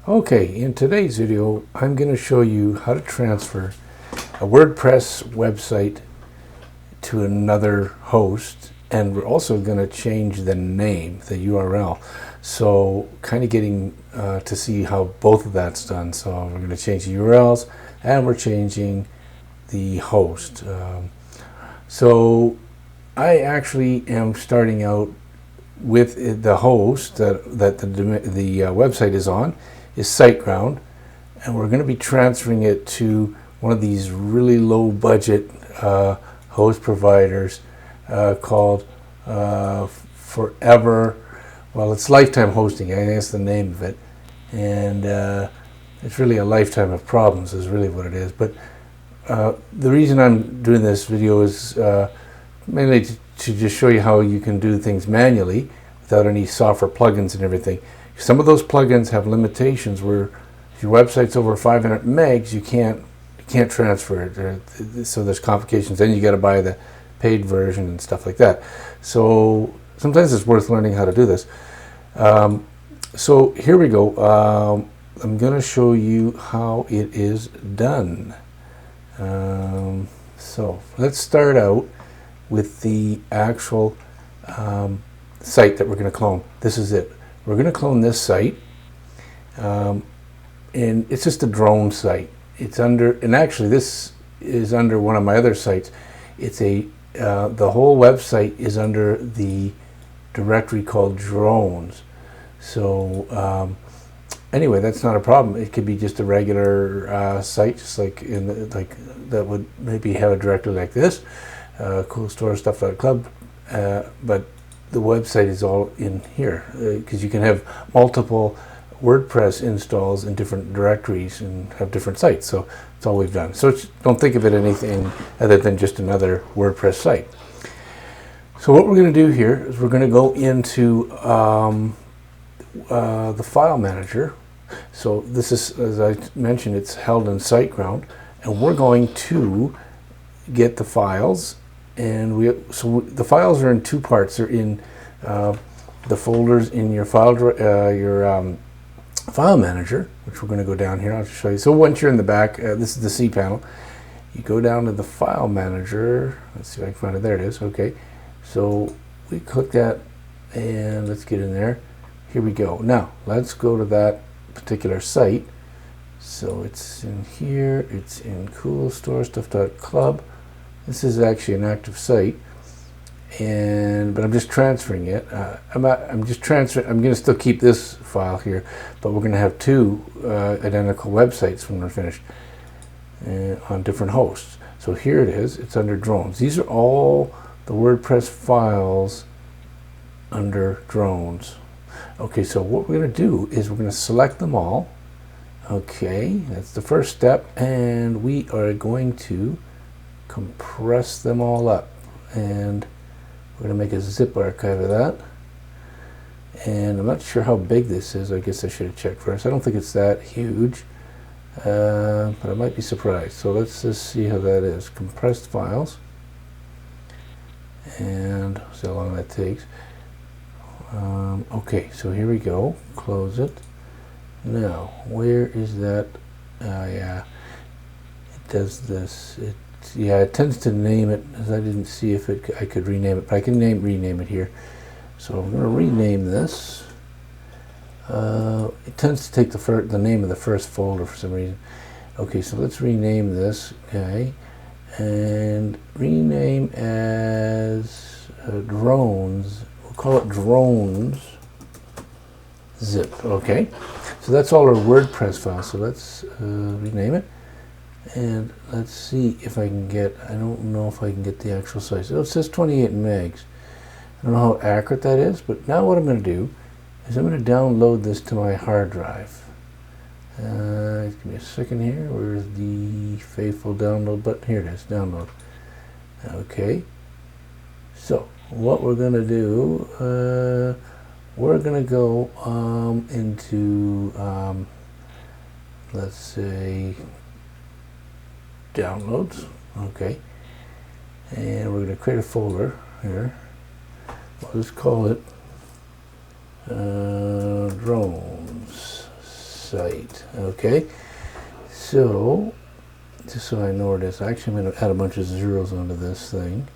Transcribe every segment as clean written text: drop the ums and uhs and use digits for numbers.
Okay, in today's video, I'm going to show you how to transfer a WordPress website to another host, and we're also going to change the name, the URL. So kind of getting to see how both of that's done. So we're going to change the URLs and we're changing the host. So I actually am starting out with the host that the website is on is SiteGround, and we're going to be transferring it to one of these really low budget host providers called Forever. Well, it's Lifetime Hosting. I think that's the name of it, and it's really a lifetime of problems is really what it is. But the reason I'm doing this video is mainly to just show you how you can do things manually without any software plugins and everything. Some of those plugins have limitations where if your website's over 500 megs, you can't transfer it. So there's complications. Then you got to buy the paid version and stuff like that. So sometimes it's worth learning how to do this. So here we go. I'm going to show you how it is done. So let's start out with the actual site that we're going to clone. This is it. We're going to clone this site, and it's just a drone site. It's under, and actually this is under one of my other sites. It's a the whole website is under the directory called drones. So anyway, that's not a problem. It could be just a regular site, just like that would maybe have a directory like this, cool store stuff.club, but the website is all in here because you can have multiple WordPress installs in different directories and have different sites. So that's all we've done. So don't think of it anything other than just another WordPress site. So what we're going to do here is we're going to go into the file manager. So this is, as I mentioned, it's held in SiteGround, and we're going to get the files. And the files are in two parts. They're in the folders in your file manager, which we're going to go down here. I'll just show you. So once you're in the back, this is the C panel. You go down to the file manager. Let's see if I can find it. There it is. Okay. So we click that, and let's get in there. Here we go. Now let's go to that particular site. So it's in here. It's in coolstorestuff.club. This is actually an active site, but I'm just transferring it. I'm just transferring. I'm going to still keep this file here, but we're going to have two identical websites when we're finished on different hosts. So here it is. It's under drones. These are all the WordPress files under drones. Okay, so what we're going to do is we're going to select them all. Okay, that's the first step, and we are going to compress them all up, and we're going to make a zip archive of that. And I'm not sure how big this is. I guess I should have checked first. I don't think it's that huge, but I might be surprised. So let's just see how that is. Compressed files, and see how long that takes. Okay, so here we go. Close it. Now, where is that? Yeah, it does this. Yeah, it tends to name it, as I didn't see if I could rename it, but I can rename it here. So I'm going to rename this. It tends to take the name of the first folder for some reason. Okay, so let's rename this, okay, and rename as drones. We'll call it drones zip. Okay, so that's all our WordPress files. So let's rename it. And let's see if I can get, I don't know if I can get the actual size. Oh, it says 28 megs. I don't know how accurate that is, but now what I'm going to do is I'm going to download this to my hard drive. Give me a second here. Where's the faithful download button? Here it is, download. Okay. So what we're going to do, we're going to go into, let's say, downloads. Okay, and we're going to create a folder here. We'll just call it drones site. Okay, so just so I know where it is, actually I'm going to add a bunch of zeros onto this thing,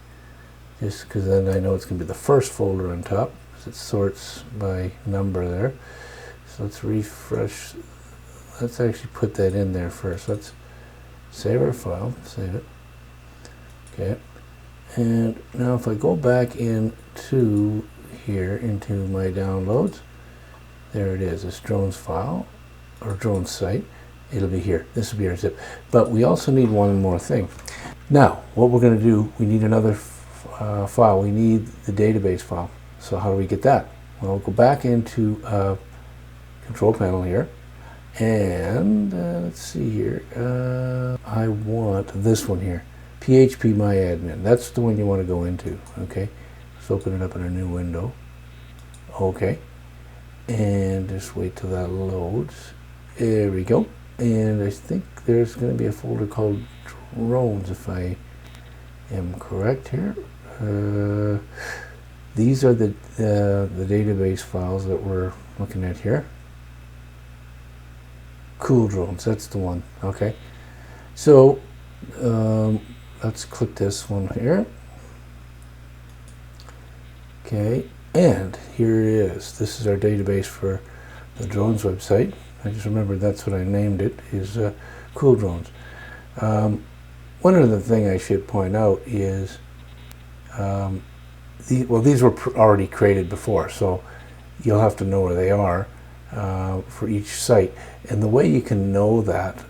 just because then I know it's going to be the first folder on top, because it sorts by number there. So let's refresh. Let's actually put that in there first. Let's save our file, save it. Okay, and now if I go back into here, into my downloads, there it is, this drones file, or drone site. It'll be here. This will be our zip. But we also need one more thing. Now, what we're going to do, we need another file. We need the database file. So how do we get that? Well, we'll go back into control panel here. And let's see here. I want this one here. PHP My Admin. That's the one you want to go into. Okay. Let's open it up in a new window. Okay. And just wait till that loads. There we go. And I think there's going to be a folder called drones, if I am correct here. These are the database files that we're looking at here. Cool drones, that's the one. Okay. So let's click this one here. Okay. And here it is. This is our database for the drones website. I just remembered that's what I named it, is Cool Drones. One other thing I should point out is, these were already created before, so you'll have to know where they are for each site. And the way you can know that,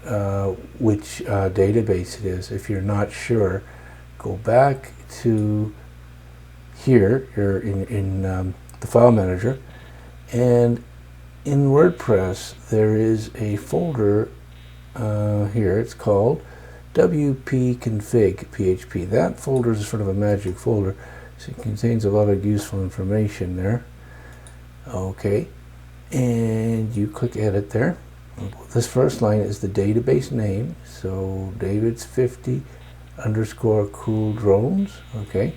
which database it is, if you're not sure, go back to here, you're in the file manager, and in WordPress there is a folder here. It's called wp-config php. That folder is sort of a magic folder, so it contains a lot of useful information there. Okay, and you click edit there. This first line is the database name, so Davids50_cool drones. Okay,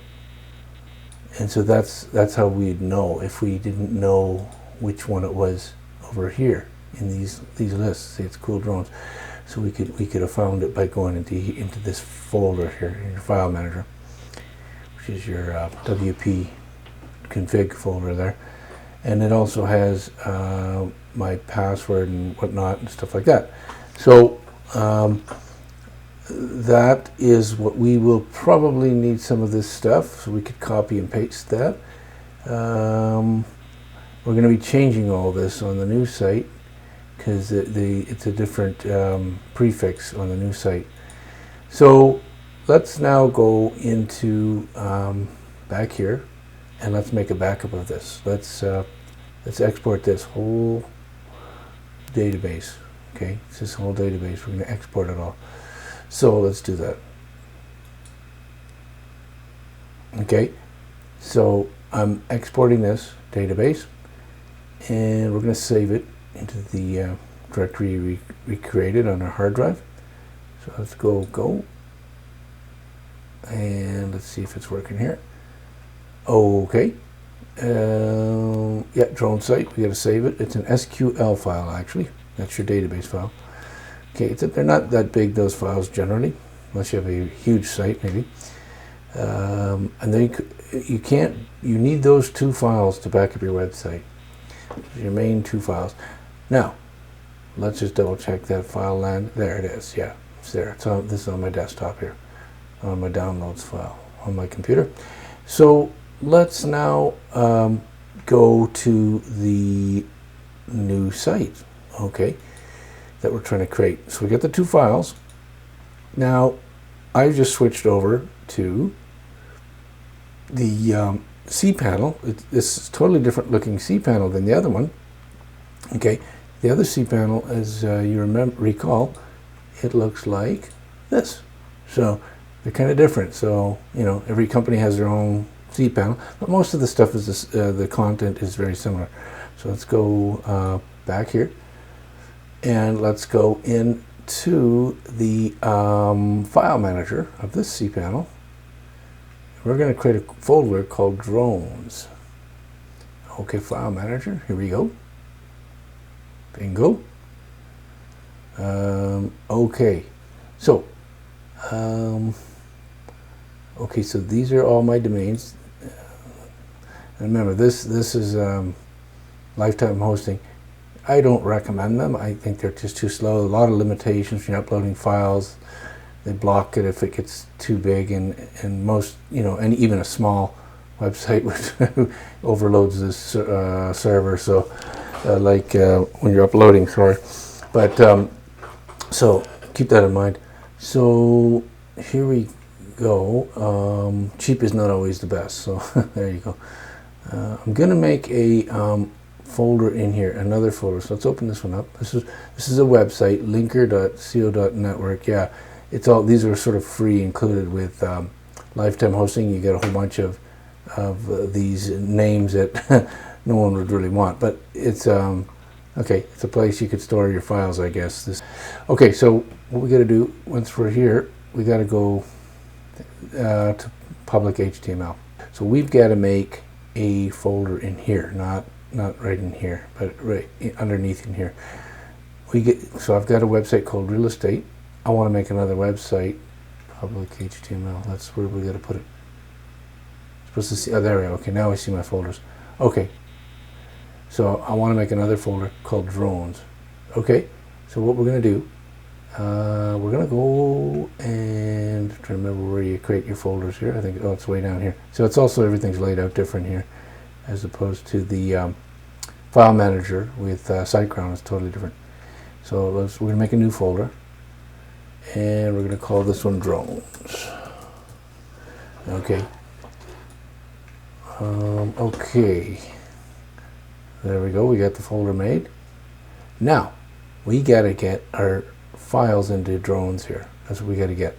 and so that's how we'd know if we didn't know which one it was over here in these lists. Say it's cool drones, so we could have found it by going into this folder here in your file manager, which is your WP config folder there, and it also has my password and whatnot and stuff like that. So that is what we will probably need, some of this stuff, so we could copy and paste that. We're going to be changing all this on the new site because it's a different prefix on the new site. So let's now go into back here, and let's make a backup of this. Let's export this whole database. Okay, it's this whole database. We're going to export it all. So let's do that. Okay, so I'm exporting this database, and we're going to save it into the directory we created on our hard drive. So let's go, and let's see if it's working here. Okay, yeah, drone site, we got to save it. It's an SQL file, actually. That's your database file. Okay, they're not that big, those files, generally, unless you have a huge site, maybe. And then you need those two files to back up your website. Your main two files. Now, let's just double check that file land. There it is. Yeah, it's there. This is on my desktop here, on my downloads file on my computer. So let's now go to the new site. Okay, that we're trying to create. So we got the two files. Now, I just switched over to the cPanel. This is totally different looking cPanel than the other one. Okay, the other cPanel, as you recall, it looks like this. So they're kind of different. So every company has their own cPanel, but most of the stuff is the content is very similar. So let's go back here, and let's go into the file manager of this cPanel. We're going to create a folder called drones. Okay, file manager, here we go. Bingo. Okay, so okay, so these are all my domains. And remember, this is lifetime hosting. I don't recommend them. I think they're just too slow. A lot of limitations when you're uploading files. They block it if it gets too big, and most, and even a small website would overloads this server. So, when you're uploading, sorry. But so keep that in mind. So here we go. Cheap is not always the best. So there you go. I'm gonna make a folder in here, another folder. So let's open this one up. This is a website, linker.co.network. Yeah, it's all, these are sort of free included with lifetime hosting. You get a whole bunch of these names that no one would really want, but it's okay. It's a place you could store your files, I guess. Okay, so what we got to do once we're here, we got to go to public HTML. So we've got to make a folder in here, not right in here, but right underneath in here. So I've got a website called Real Estate. I want to make another website, public HTML. That's where we got to put it. Supposed to see. Oh, there we go. Okay, now I see my folders. Okay. So I want to make another folder called drones. Okay. So what we're going to do, we're going to go and try to remember where you create your folders here. I think, it's way down here. So it's also, everything's laid out different here, as opposed to the file manager with SiteGround is totally different. So we're going to make a new folder, and we're going to call this one drones. Okay. Okay. There we go. We got the folder made. Now we got to get our files into drones here. That's what we got to get.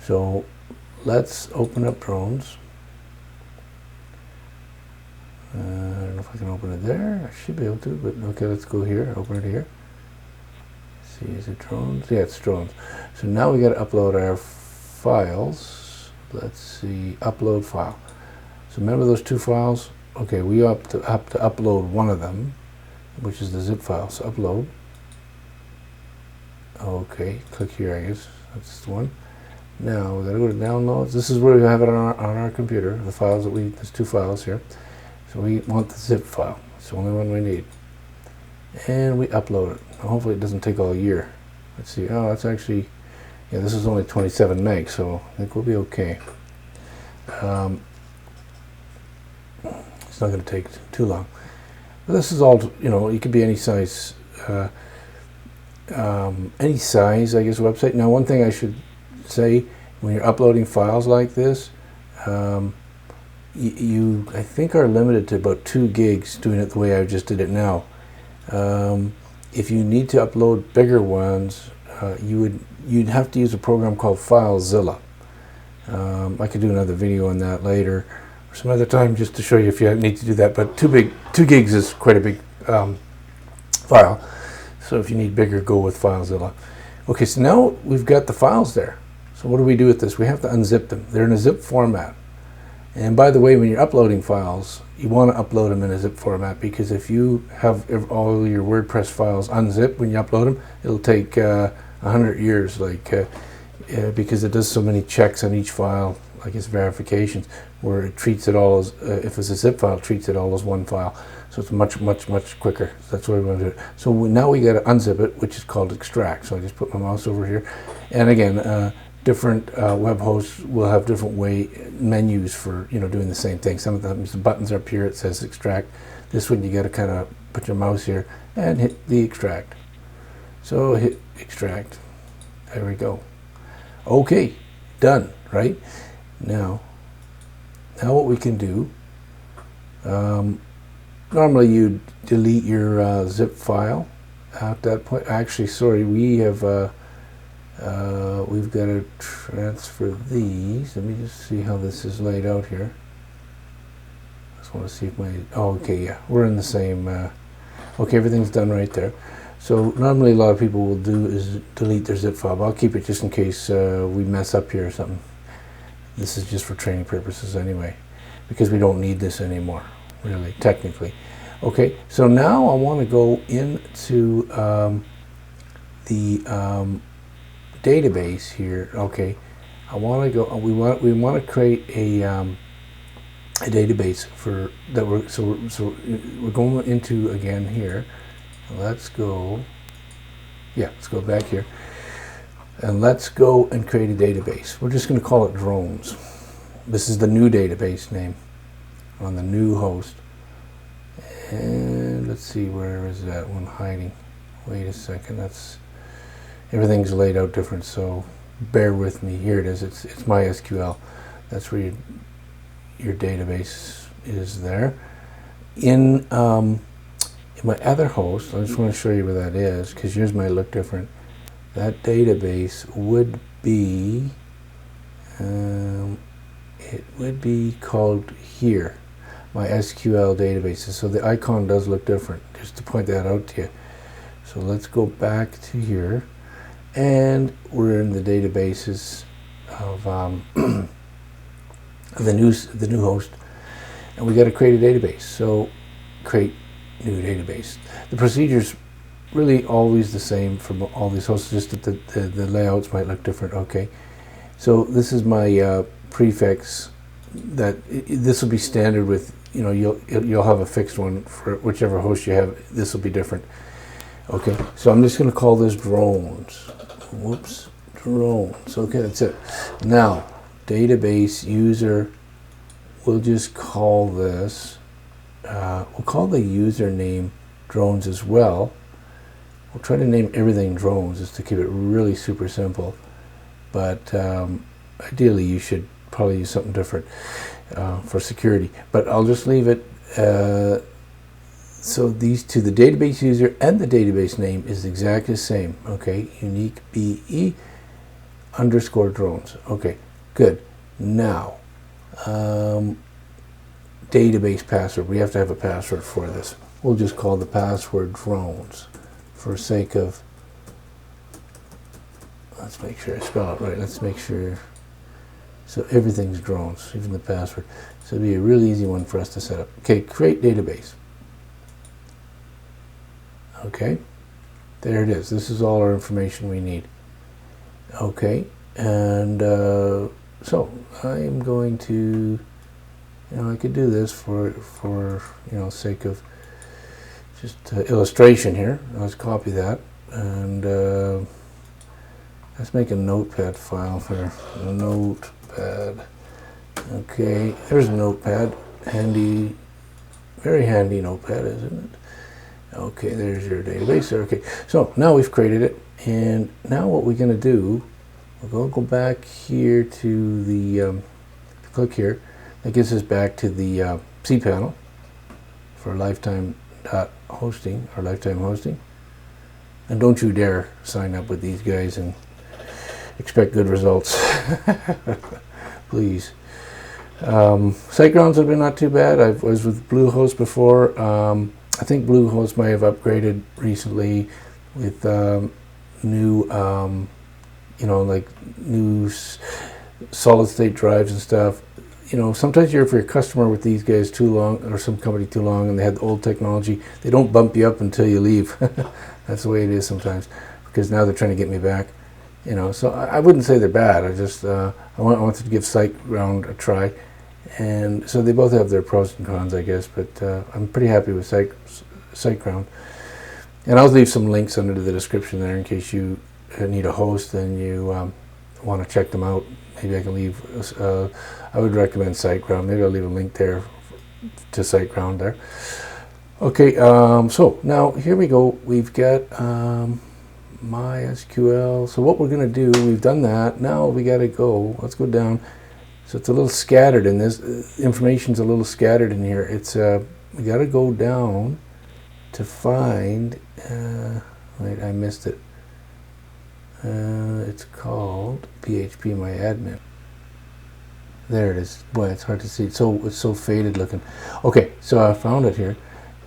So let's open up drones. I don't know if I can open it there. I should be able to, but okay, let's go here. Open it here. Let's see, is it drones? Yeah, it's drones. So now we got to upload our files. Let's see, upload file. So remember those two files? Okay, we have to upload one of them, which is the zip file. So upload. Okay, click here, I guess. That's the one. Now we gotta go to downloads. This is where we have it on our computer. The files that there's two files here. So we want the zip file. It's the only one we need. And we upload it. Now hopefully it doesn't take all year. Let's see. Oh, it's actually, yeah, this is only 27 meg, so I think we'll be okay. It's not going to take too long. But this is all, it could be any size, I guess, website. Now, one thing I should say, when you're uploading files like this, you I think are limited to about 2 gigs doing it the way I just did it now. If you need to upload bigger ones, you'd have to use a program called FileZilla. I could do another video on that later, some other time, just to show you if you need to do that. But 2 gigs is quite a big file. So if you need bigger, go with FileZilla. Okay, so now we've got the files there. So what do we do with this? We have to unzip them. They're in a zip format. And by the way, when you're uploading files, you want to upload them in a zip format, because if you have all your WordPress files unzipped when you upload them, it'll take 100 years, because it does so many checks on each file, like its verifications, where it treats it all as, if it's a zip file, it treats it all as one file. So it's much quicker. So that's what we want to do. So now we got to unzip it, which is called extract. So I just put my mouse over here. And again, different web hosts will have different menus for doing the same thing. Some of them, the buttons are up here, it says extract. This one you got to kind of put your mouse here and hit the extract. So hit extract. There we go. Okay, done, right? Now what we can do, normally you delete your zip file at that point. Actually, sorry, we've got to transfer these. Let me just see how this is laid out here. I just want to see if okay, yeah, we're in the same, okay, everything's done right there. So normally a lot of people will do is delete their zip file, but I'll keep it just in case we mess up here or something. This is just for training purposes anyway, because we don't need this anymore, really, technically. Okay, so now I want to go into the database here. Okay, I want to go. We want to create a database for that. So we're going into again here. Let's go. Yeah, let's go back here, and let's go and create a database. We're just going to call it drones. This is the new database name on the new host. And let's see, where is that one hiding? Wait a second. Everything's laid out different, so bear with me. Here it is. It's MySQL. That's where your database is there. In my other host, I just want to show you where that is, because yours might look different. That database would be, it would be called here, my SQL databases. So the icon does look different, just to point that out to you. So let's go back to here, and we're in the databases of the new host, and we got to create a database. So create new database. The procedure's really always the same from all these hosts, just that the layouts might look different. Okay, so this is my prefix. This will be standard with, you'll have a fixed one for whichever host you have. This will be different. Okay, so I'm just going to call this drones. Whoops, drones. Okay, that's it. Now, database user, we'll just call this, we'll call the username drones as well. We'll try to name everything drones just to keep it really super simple. But ideally, you should probably use something different for security. But I'll just leave it. So these two, the database user and the database name, is exactly the same. Okay, unique BE _ drones. Okay, good. Now, database password. We have to have a password for this. We'll just call the password drones for sake of, let's make sure I spell it right. Let's make sure. So everything's drones, even the password. So it'll be a really easy one for us to set up. Okay, create database. Okay, there it is. This is all our information we need. Okay, and so I am going to, I could do this for sake of just illustration here. Let's copy that, and let's make a notepad file for notepad. Okay, there's a notepad. Handy, very handy notepad, isn't it? Okay, there's your database there. Okay, so now we've created it, and now what we're going to do, we're going to go back here to the, click here, that gets us back to the cPanel for lifetime.hosting, or lifetime hosting. And don't you dare sign up with these guys and expect good results. Please. SiteGrounds have been not too bad. I was with Bluehost before. I think Bluehost might have upgraded recently with new, like new solid state drives and stuff. Sometimes if you're a customer with these guys too long, or some company too long, and they had the old technology, they don't bump you up until you leave. That's the way it is sometimes, because now they're trying to get me back. So I wouldn't say they're bad. I just I wanted to give SiteGround a try. And so they both have their pros and cons, I guess, but I'm pretty happy with SiteGround. And I'll leave some links under the description there in case you need a host and you want to check them out. Maybe I can leave, I would recommend SiteGround. Maybe I'll leave a link there to SiteGround there. Okay, so now here we go. We've got MySQL. So what we're going to do, we've done that. Now we got to go. Let's go down. So it's a little scattered in this. Information's a little scattered in here. It's we got to go down to find. Wait, I missed it. It's called phpMyAdmin. There it is. Boy, it's hard to see. It's so faded looking. Okay, so I found it here.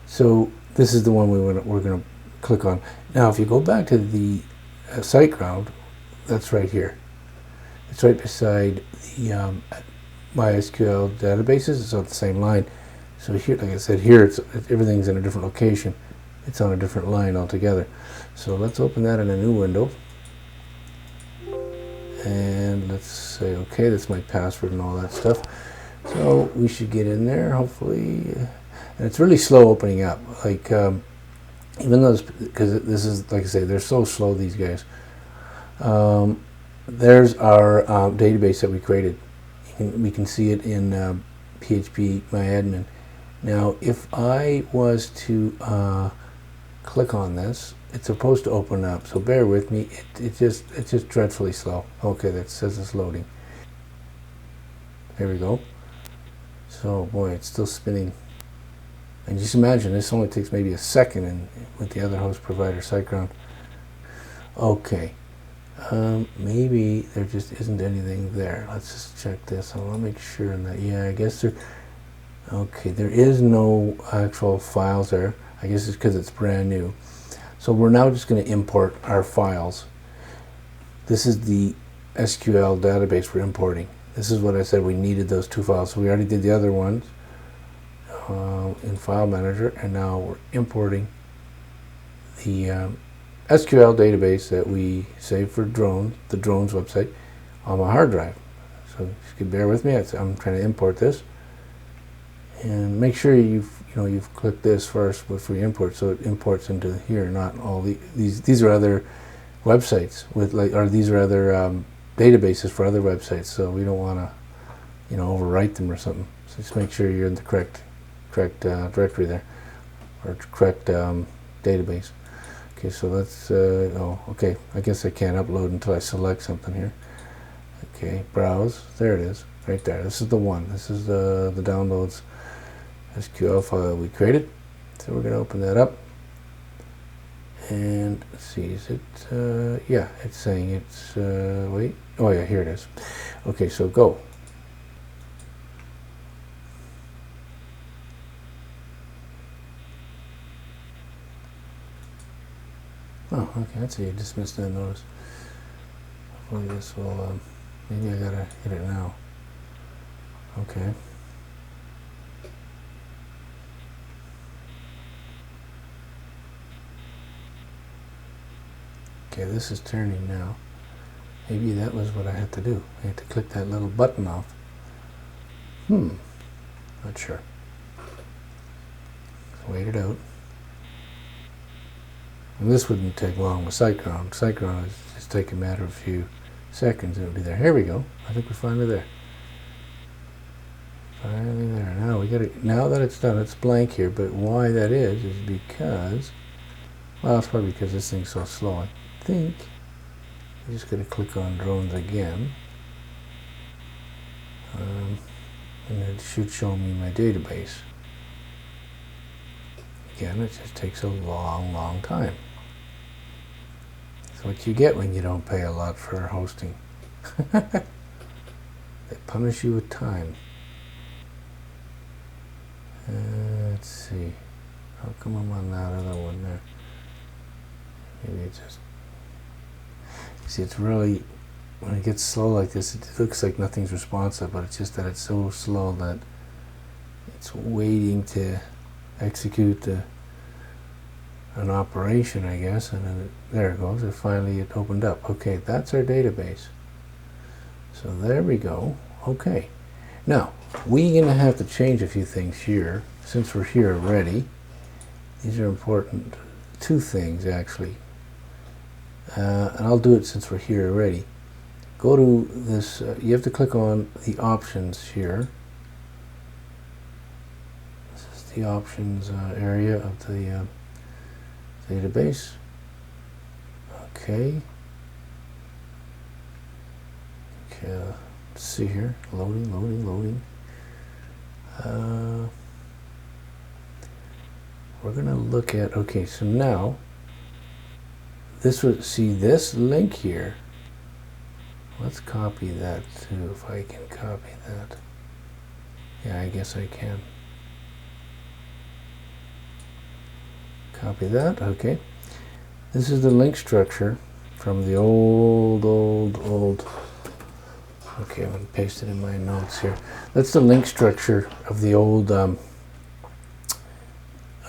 So this is the one we're going to click on. Now, if you go back to the SiteGround, that's right here. It's right beside the MySQL databases. It's on the same line. So here, like I said, here everything's in a different location. it's on a different line altogether. So let's open that in a new window. And let's say, okay, that's my password and all that stuff. So we should get in there, hopefully. And it's really slow opening up. Like, even though, because this is, like I say, they're so slow, these guys. There's our database that we created. We can see it in PHP MyAdmin. Now, if I was to click on this, it's supposed to open up. So bear with me. It's just dreadfully slow. Okay, that says it's loading. There we go. So boy, it's still spinning. And just imagine this only takes maybe a second with the other host provider, SiteGround. Okay. Maybe there just isn't anything there. Let's just check this. I want to make sure that, yeah, I guess there, okay, there is no actual files there. I guess it's because it's brand new. So we're now just going to import our files. This is the SQL database we're importing. This is what I said we needed, those two files. So we already did the other ones in File Manager, and now we're importing the SQL database that we saved for drones, the drones website, on my hard drive. So if you could bear with me, I'm trying to import this, and make sure you've clicked this first before you import, so it imports into here, not all these are other websites with or these are other databases for other websites. So we don't want to overwrite them or something. So just make sure you're in the correct directory there, or correct database. Okay, so let's, okay, I guess I can't upload until I select something here. Okay, browse, there it is, right there. This is the one. This is the downloads SQL file we created. So we're going to open that up. And let's see, is it, yeah, it's saying it's, wait, oh yeah, here it is. Okay, so go. Oh, okay, that's it. You dismissed that notice. Hopefully this will, maybe I gotta hit it now. Okay. Okay, this is turning now. Maybe that was what I had to do. I had to click that little button off. Not sure. Let's wait it out. And this wouldn't take long with SiteGround. SiteGround is just take a matter of a few seconds and it'll be there. Here we go. I think we're finally there. Finally there. Now we got it. Now that it's done, it's blank here. But why that is because, well, it's probably because this thing's so slow. I think I'm just going to click on drones again, and it should show me my database. Again, it just takes a long time. That's what you get when you don't pay a lot for hosting. They punish you with time. Let's see. How come I'm on that other one there? Maybe it just... See, it's really... When it gets slow like this, it looks like nothing's responsive, but it's just that it's so slow that it's waiting to execute an operation, I guess, and then there it goes. And finally, it opened up. Okay, that's our database. So there we go. Okay. Now, we're going to have to change a few things here, since we're here already. These are important. Two things, actually. And I'll do it since we're here already. Go to this, you have to click on the options here. This is the options area of the database. Okay. Okay, let's see here. Loading. We're going to look at, okay, so now, this would, see this link here. Let's copy that too, if I can copy that. Yeah, I guess I can. Copy that, okay. This is the link structure from the old. Okay, I'm going to paste it in my notes here. That's the link structure of the old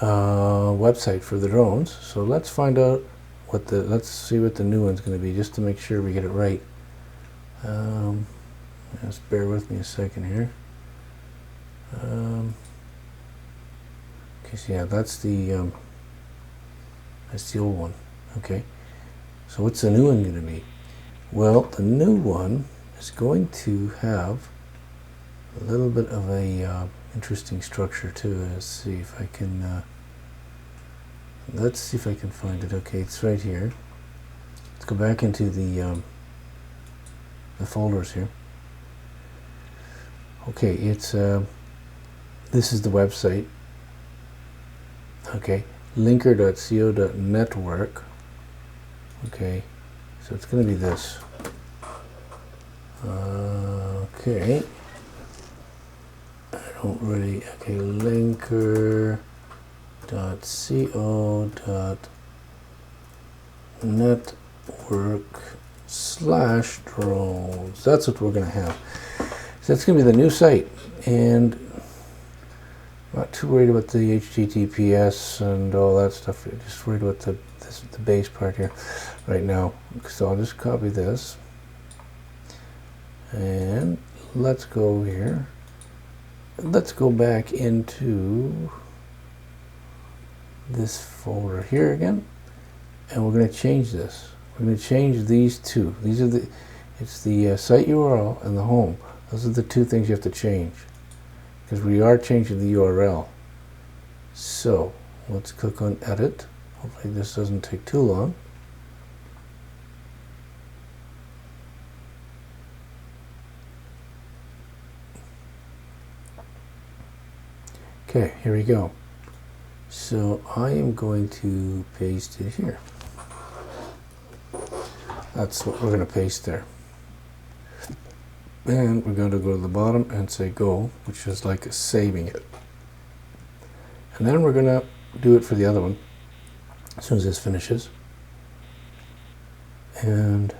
website for the drones. So let's find out what the, let's see what the new one's going to be, just to make sure we get it right. Just bear with me a second here. Okay, so yeah, that's the old one. Okay, so what's the new one going to be? Well, the new one is going to have a little bit of a interesting structure too. Let's see if I can. Let's see if I can find it. Okay, it's right here. Let's go back into the folders here. Okay, it's this is the website. Okay, linker.co.network. Okay, so it's going to be this. Okay, I don't really. Okay, linker.co.network/drones. That's what we're going to have. So that's going to be the new site, and I'm not too worried about the HTTPS and all that stuff. I'm just worried about the base part here right now. So I'll just copy this, and let's go here. Let's go back into this folder here again, and we're going to change this. We're going to change these two. These are the, it's the site URL and the home. Those are the two things you have to change, because we are changing the URL. So let's click on edit. Hopefully this doesn't take too long. Okay, here we go. So I am going to paste it here. That's what we're going to paste there. And we're going to go to the bottom and say go, which is like saving it. And then we're going to do it for the other one as soon as this finishes. And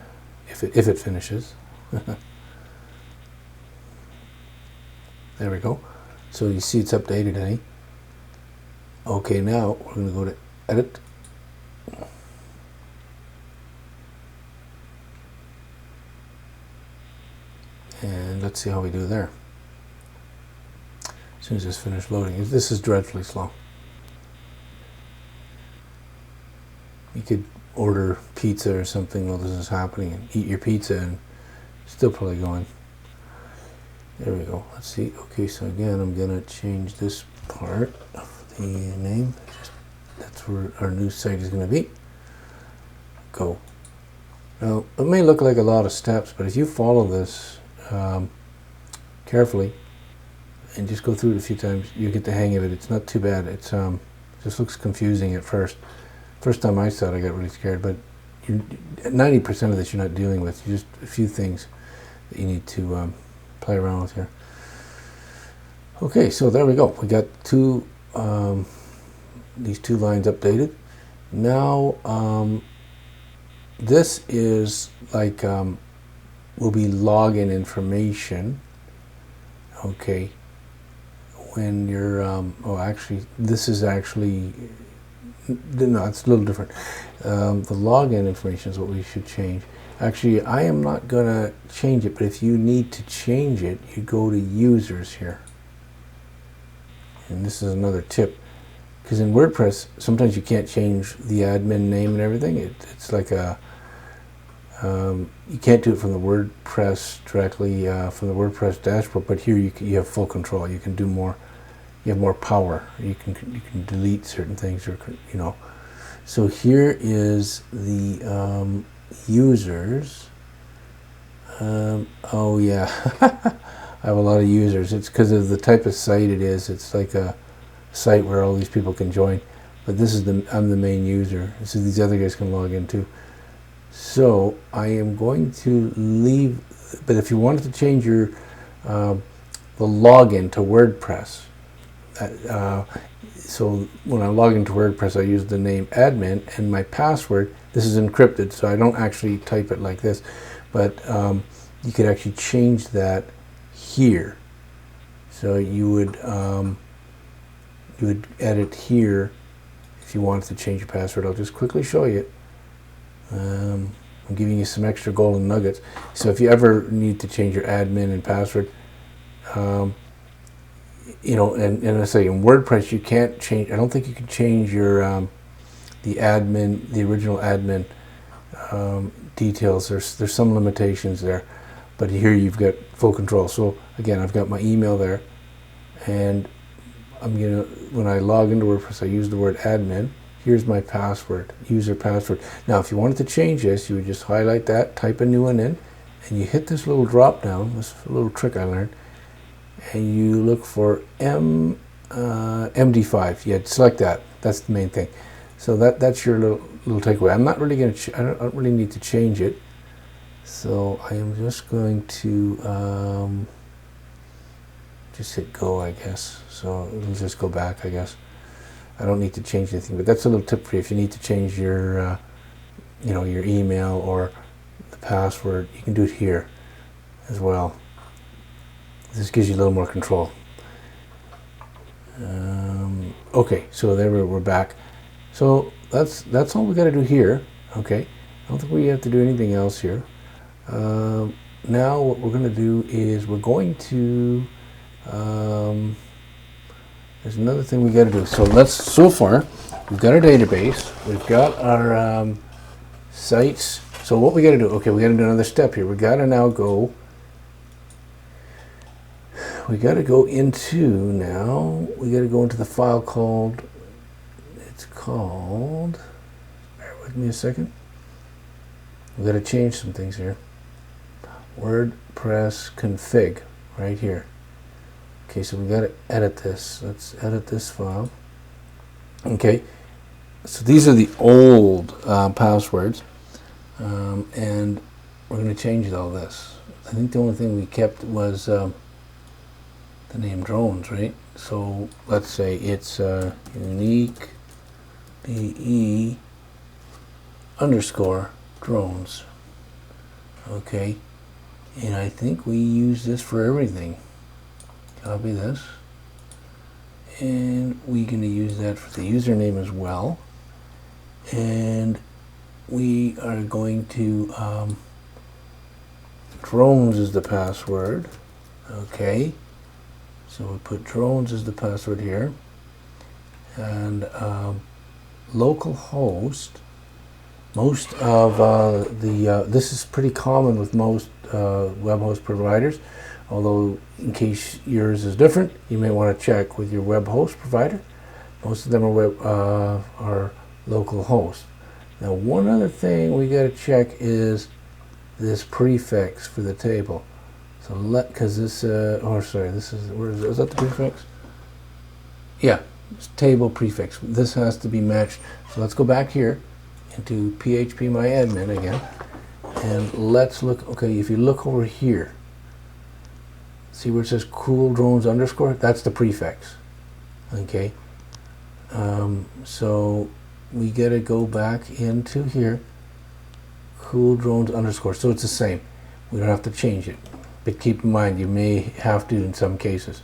if it finishes. There we go. So you see it's updated, eh? Okay, now we're going to go to edit. And let's see how we do there. As soon as it's finished loading. This is dreadfully slow. You could order pizza or something while this is happening and eat your pizza and still probably going. There we go. Let's see. Okay, so again, I'm going to change this part of the name. That's where our new site is going to be. Go. Now, it may look like a lot of steps, but if you follow this carefully and just go through it a few times, you get the hang of it. It's not too bad. It's just looks confusing at first. First time I saw it, I got really scared, but 90% of this you're not dealing with. Just a few things that you need to play around with here. Okay, so there we go. We got these two lines updated. Now this is like will be login information. Okay, when you're oh, actually this is actually no, it's a little different. The login information is what we should change. Actually, I am not going to change it, but if you need to change it, you go to users here. And this is another tip, because in WordPress sometimes you can't change the admin name and everything. It's like a you can't do it from the WordPress directly from the WordPress dashboard, but here you have full control. You can do more. You have more power. You can delete certain things, or you know. So here is the users. Oh yeah, I have a lot of users. It's because of the type of site it is. It's like a site where all these people can join. But this is I'm the main user. So these other guys can log in too. So I am going to leave. But if you wanted to change your the login to WordPress. So when I log into WordPress, I use the name admin, and my password, this is encrypted, so I don't actually type it like this, but you could actually change that here. So you would you would edit here if you wanted to change your password. I'll just quickly show you. I'm giving you some extra golden nuggets. So if you ever need to change your admin and password, you know, and I say in WordPress you can't change. I don't think you can change your the original admin details. There's some limitations there, but here you've got full control. So again, I've got my email there, and when I log into WordPress, I use the word admin. Here's my password, user password. Now, if you wanted to change this, you would just highlight that, type a new one in, and you hit this little drop down. This is a little trick I learned, and you look for MD5. Yeah, select that. That's the main thing. So that's your little takeaway. I'm not really going to. I don't really need to change it. So I am just going to just hit go, I guess. So it'll just go back, I guess. I don't need to change anything, but that's a little tip for you. If you need to change your, you know, your email or the password, you can do it here as well. This gives you a little more control. Okay, so there we're back. So that's all we got to do here. Okay, I don't think we have to do anything else here. Now what we're going to do is we're going to. There's another thing we got to do. So far, we've got our database, we've got our sites. So what we got to do? Okay, we got to do another step here. We got to now go. We got to go into now. We got to go into the file called. It's called. Bear with me a second. We got to change some things here. WordPress config right here. Okay, so we got to edit this. Let's edit this file. Okay, so these are the old passwords, and we're going to change all this. I think the only thing we kept was the name drones, right? So let's say it's unique BE underscore drones. Okay, and I think we use this for everything. Copy this, and we're going to use that for the username as well, and we are going to drones is the password. Okay, so we put drones as the password here, and localhost. Most of this is pretty common with most web host providers. Although, in case yours is different, you may want to check with your web host provider. Most of them are local host. Now, one other thing we got to check is this prefix for the table. So because this, this is that the prefix? Yeah, it's table prefix. This has to be matched. So let's go back here into phpMyAdmin again, and let's look. Okay, if you look over here. See where it says cool drones underscore? That's the prefix. Okay. So we got to go back into here. Cool drones underscore. So it's the same. We don't have to change it. But keep in mind, you may have to in some cases,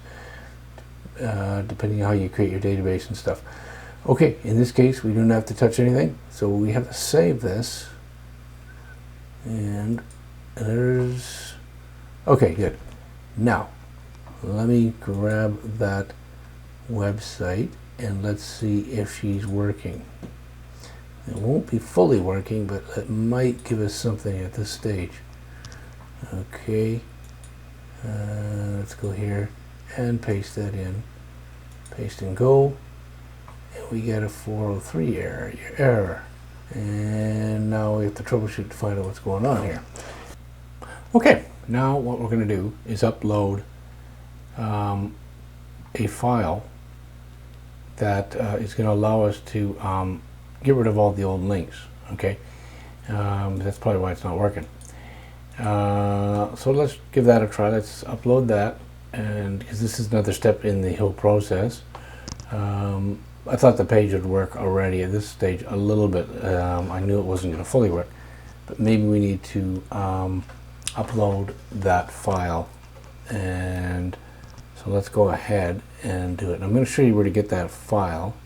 depending on how you create your database and stuff. Okay. In this case, we don't have to touch anything. So we have to save this. And there's. Okay. Good. Now, let me grab that website and let's see if she's working. It won't be fully working, but it might give us something at this stage. Okay, let's go here and paste that in. Paste and go. And we get a 403 error. And now we have to troubleshoot to find out what's going on here. Okay. Now what we're going to do is upload a file that is going to allow us to get rid of all the old links. Okay, that's probably why it's not working. So let's give that a try. Let's upload that, and because this is another step in the whole process. I thought the page would work already at this stage a little bit. I knew it wasn't going to fully work, but maybe we need to upload that file. And so So let's go ahead and do it. And I'm going to show you where to get that file.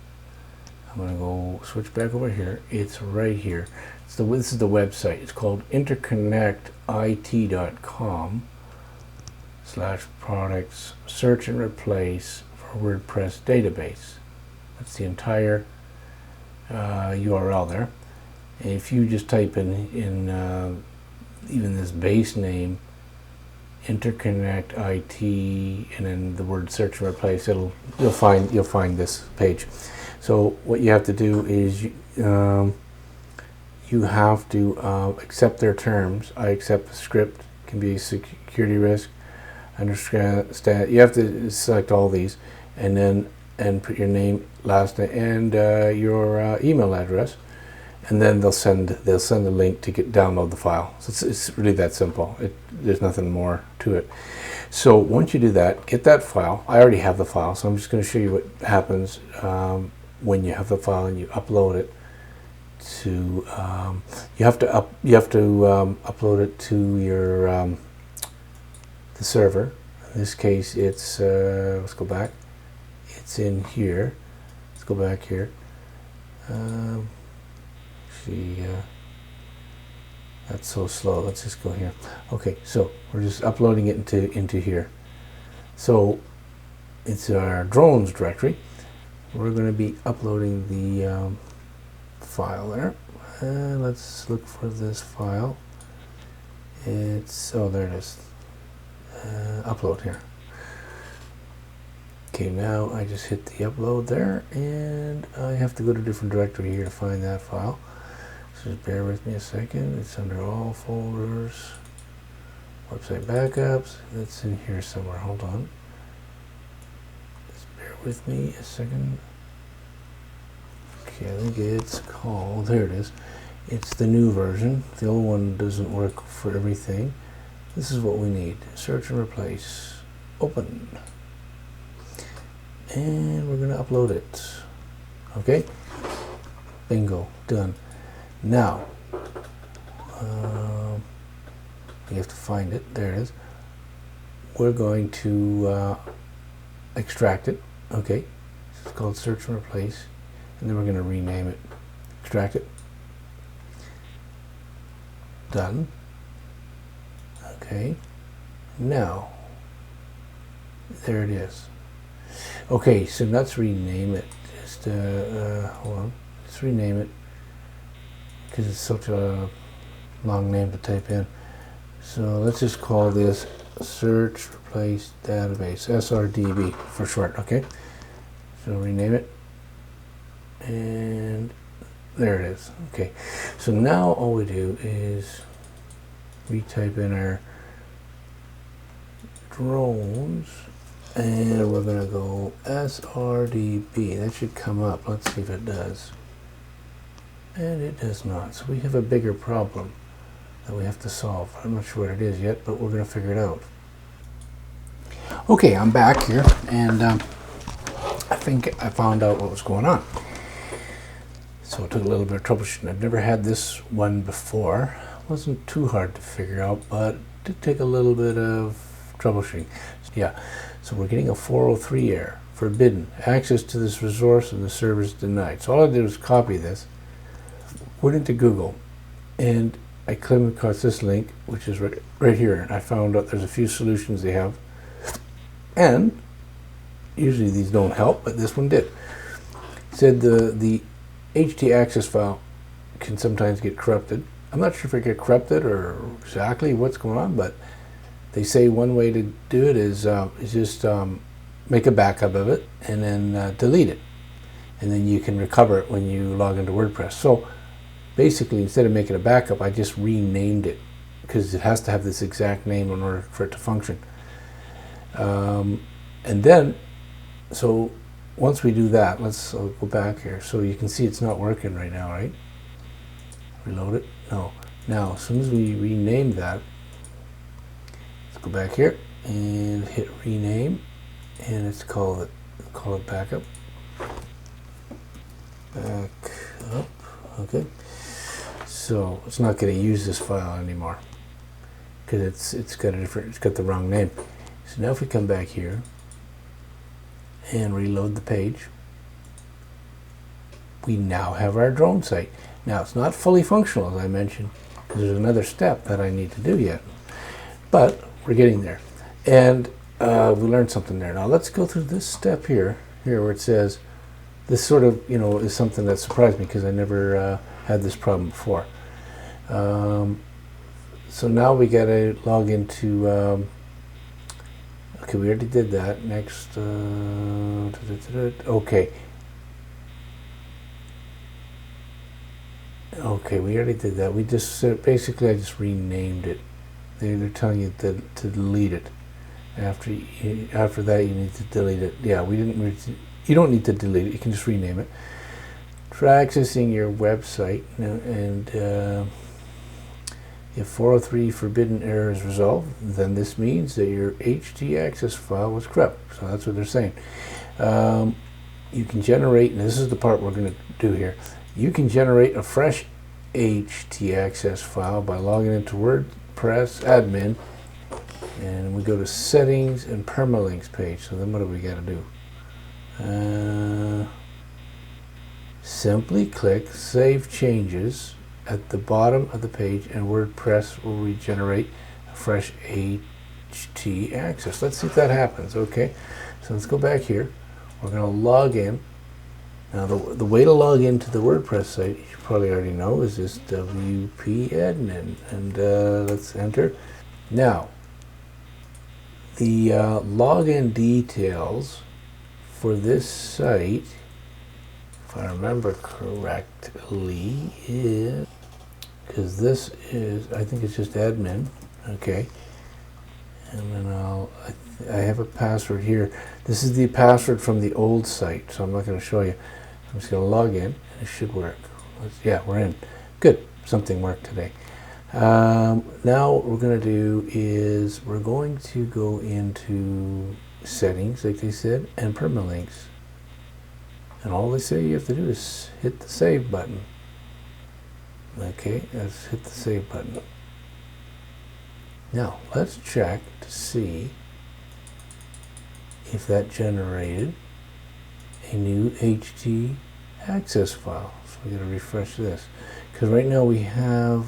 I'm going to go switch back over here. It's right here. This is the website. It's called interconnectit.com/products search and replace for WordPress database. That's the entire URL there. And if you just type in even this base name, interconnect IT, and then the word search and replace, you'll find this page. So what you have to do is you have to accept their terms. I accept the script. Can be a security risk. Understand. You have to select all these, and put your name, last name, and your email address, and then they'll send a link to download the file. So it's really that simple. There's nothing more to it. So once you do that, get that file. I already have the file, so I'm just going to show you what happens when you have the file and you upload it to. You have to upload it to your the server. In this case, it's let's go back. It's in here. Let's go back here. That's so slow. Let's just go here. Okay, so we're just uploading it into here. So it's our drones directory. We're going to be uploading the file there. Let's look for this file. There it is. Upload here. Okay, now I just hit the upload there, and I have to go to a different directory here to find that file. So just bear with me a second. It's under all folders, website backups. It's in here somewhere. Hold on. Just bear with me a second. Okay, I think it's called, there it is. It's the new version. The old one doesn't work for everything. This is what we need. Search and replace. Open. And we're going to upload it. Okay? Bingo. Done. Now, you have to find it. There it is. We're going to extract it. Okay? It's called search and replace. And then we're going to rename it. Extract it. Done. Okay. Now, there it is. Okay, so let's rename it. Just hold on. Let's rename it because it's such a long name to type in. So let's just call this search replace database, SRDB for short. Okay. So rename it, and there it is. Okay. So now all we do is retype in our drones. And we're going to go SRDB. That should come up. Let's see if it does. And it does not. So we have a bigger problem that we have to solve. I'm not sure what it is yet, but we're going to figure it out. Okay, I'm back here, and I think I found out what was going on. So it took a little bit of troubleshooting. I've never had this one before. It wasn't too hard to figure out, but it did take a little bit of troubleshooting. Yeah. So we're getting a 403 error. Forbidden. Access to this resource and the server is denied. So all I did was copy this, went into Google, and I came across this link, which is right here. And I found out there's a few solutions they have. And usually these don't help, but this one did. It said the HT access file can sometimes get corrupted. I'm not sure if it get corrupted or exactly what's going on, but they say one way to do it is just make a backup of it and then delete it. And then you can recover it when you log into WordPress. So basically, instead of making a backup, I just renamed it because it has to have this exact name in order for it to function. And then, so once we do that, let's go back here. So you can see it's not working right now, right? Reload it. No. Now, as soon as we rename that, go back here and hit rename, and let's call it backup. Back up. Okay. So it's not going to use this file anymore because it's got the wrong name. So now if we come back here and reload the page, we now have our drone site. Now it's not fully functional, as I mentioned, because there's another step that I need to do yet, but we're getting there. And we learned something there. Now let's go through this step here where it says, this sort of, is something that surprised me because I never had this problem before. So now we got to log into, okay, we already did that. Next, okay. Okay, we already did that. We just, basically I just renamed it. They're telling you to delete it. After that you need to delete it. Yeah, you don't need to delete it, you can just rename it. Try accessing your website, and if 403 forbidden error is resolved, then this means that your htaccess file was corrupt. So that's what they're saying. You can generate, and this is the part we're going to do here, you can generate a fresh htaccess file by logging into WordPress admin, and we go to settings and permalinks page. So then what do we got to do? Simply click Save Changes at the bottom of the page, and WordPress will regenerate a fresh htaccess. Let's see if that happens. Okay, so let's go back here. We're going to log in. Now the way to log into the WordPress site, you probably already know, is this WP admin, and let's enter. Now the login details for this site, if I remember correctly, is, because this is, I think it's just admin, okay, and then I have a password here. This is the password from the old site, so I'm not going to show you. I'm just going to log in, and it should work. Yeah, we're in. Good, something worked today. Now what we're going to do is we're going to go into settings, like they said, and permalinks. And all they say you have to do is hit the save button. Okay, let's hit the save button. Now let's check to see if that generated a new htaccess file. So we got to refresh this, because right now we have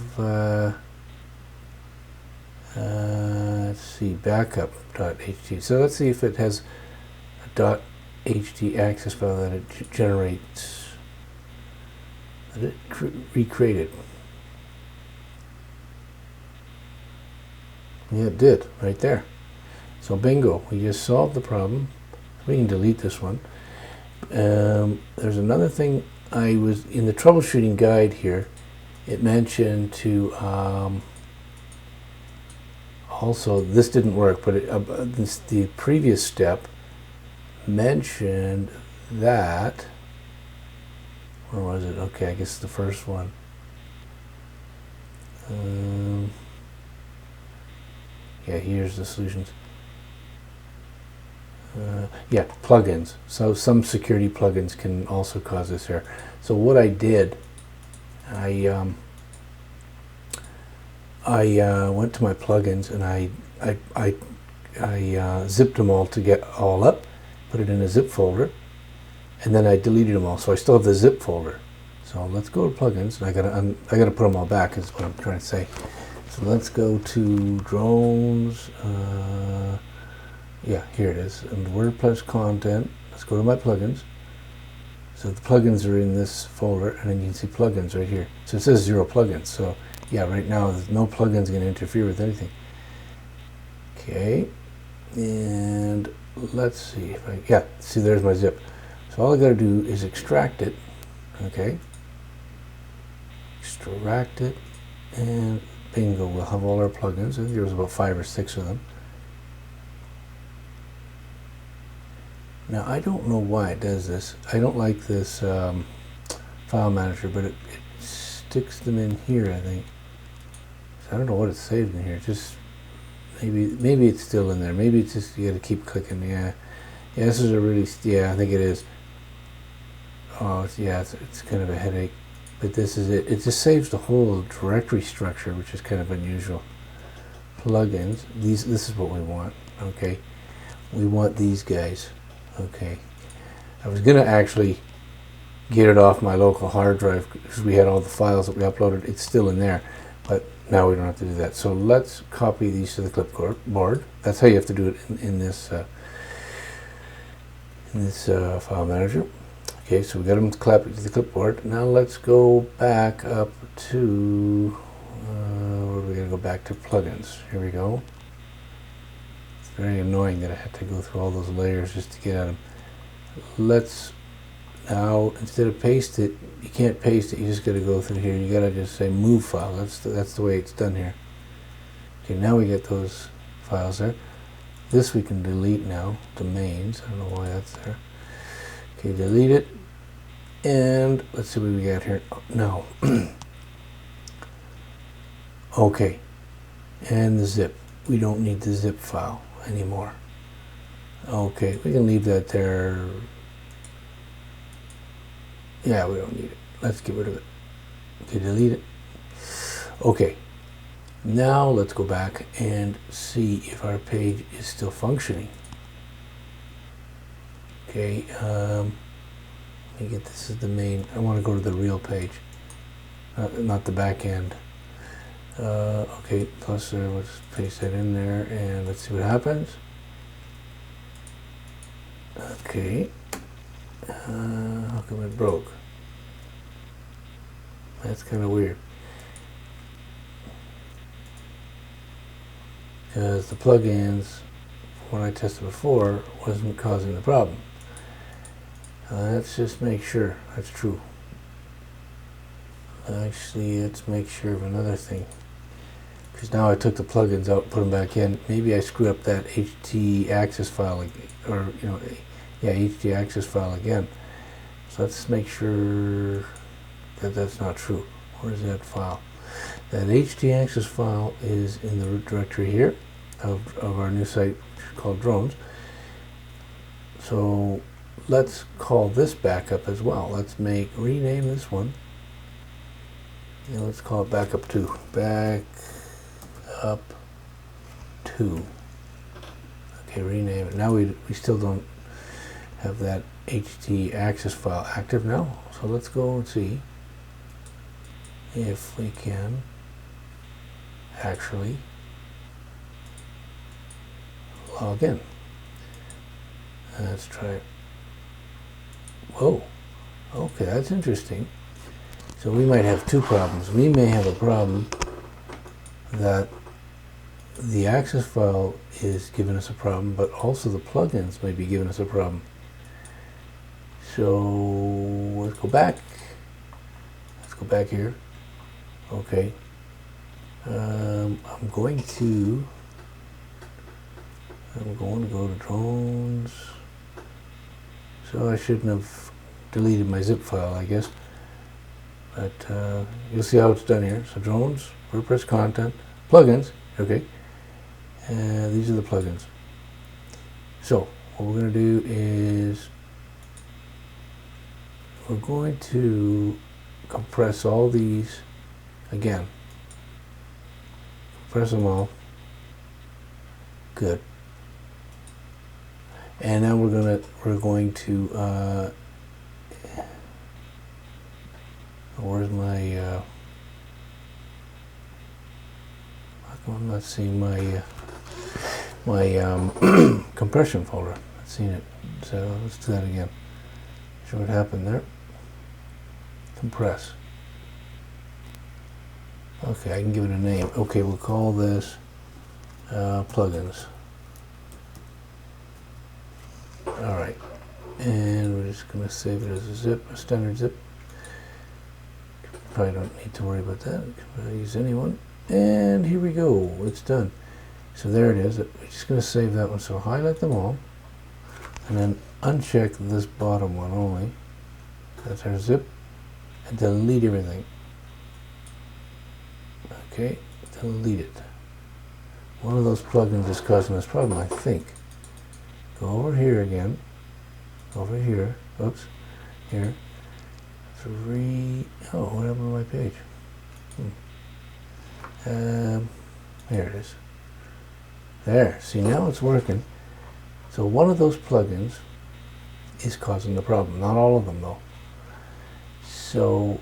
let's see, backup.ht. So let's see if it has a .htaccess file that it generates, that it recreated. Yeah, it did, right there. So bingo, we just solved the problem. We can delete this one. There's another thing, I was in the troubleshooting guide here, it mentioned to also, this didn't work, but the previous step mentioned that, where was it? Okay, I guess the first one. Yeah, here's the solutions. Yeah, plugins. So some security plugins can also cause this error. So what I did, I went to my plugins, and I zipped them all to get all up, put it in a zip folder, and then I deleted them all. So I still have the zip folder. So let's go to plugins, and I gotta put them all back, is what I'm trying to say. So let's go to drones. Yeah, here it is, and WordPress content. Let's go to my plugins. So the plugins are in this folder, and then you can see plugins right here. So it says 0 plugins. So yeah, right now there's no plugins going to interfere with anything. Okay, and let's see if yeah, see, there's my zip. So all I got to do is extract it. Okay, extract it, and bingo, we'll have all our plugins. I think there was about 5 or 6 of them. Now I don't know why it does this. I don't like this file manager, but it sticks them in here, I think. So I don't know what it's saved in here. Just maybe it's still in there. Maybe it's just, you got to keep clicking. Yeah, this is a really, yeah, I think it is. Oh, yeah, it's kind of a headache. But this is it. It just saves the whole directory structure, which is kind of unusual. Plugins. This is what we want. Okay, we want these guys. Okay. I was going to actually get it off my local hard drive because we had all the files that we uploaded. It's still in there, but now we don't have to do that. So let's copy these to the clipboard. That's how you have to do it in this file manager. Okay, so we got them to the clipboard. Now let's go back up to where are we going to go back to plugins. Here we go. It's very annoying that I had to go through all those layers just to get at them. Let's now, instead of paste it, you can't paste it, you just got to go through here. You got to just say move file. That's the way it's done here. Okay, now we get those files there. This we can delete now, domains. I don't know why that's there. Okay, delete it. And let's see what we got here. No. Okay. And the zip. We don't need the zip file anymore. Okay, we can leave that there. Yeah, we don't need it. Let's get rid of it. Okay, delete it. Okay. Now let's go back and see if our page is still functioning. Okay, let me get this as the main. I want to go to the real page, not the back end. Okay, plus there, let's paste that in there and let's see what happens. Okay, how come it broke? That's kind of weird. Because the plugins, when I tested before, wasn't causing the problem. Let's just make sure that's true. Actually, let's make sure of another thing. Because now I took the plugins out, put them back in. Maybe I screwed up that htaccess file, or htaccess file again. So let's make sure that that's not true. Where's that file? That htaccess file is in the root directory here of our new site called drones. So let's call this backup as well. Let's rename this one. And let's call it backup 2. Backup 2. Okay, rename it. Now we still don't have that htaccess file active now. So let's go and see if we can actually log in. Let's try it. Whoa, okay, that's interesting. So we might have two problems. We may have a problem that the access file is giving us a problem, but also the plugins may be giving us a problem. So let's go back. Let's go back here. Okay. I'm going to go to drones. So I shouldn't have deleted my zip file, I guess. But you'll see how it's done here. So drones, WordPress content, plugins. Okay. And these are the plugins. So what we're going to do is we're going to compress all these again. Compress them all. Good. And now we're going to where's my I'm not seeing my compression folder. I'm not seeing it. So let's do that again. See what happened there. Compress. Okay, I can give it a name. Okay, we'll call this plugins. All right, and we're just going to save it as a zip, a standard zip. Probably don't need to worry about that. We can use anyone. And here we go. It's done. So there it is. We're just going to save that one. So highlight them all, and then uncheck this bottom one only. That's our zip, and delete everything. Okay, delete it. One of those plugins is causing this problem, I think. Go over here again. Over here. Oops. Here. Oh, what happened to my page? There it is. There. See, now it's working. So one of those plugins is causing the problem. Not all of them though. So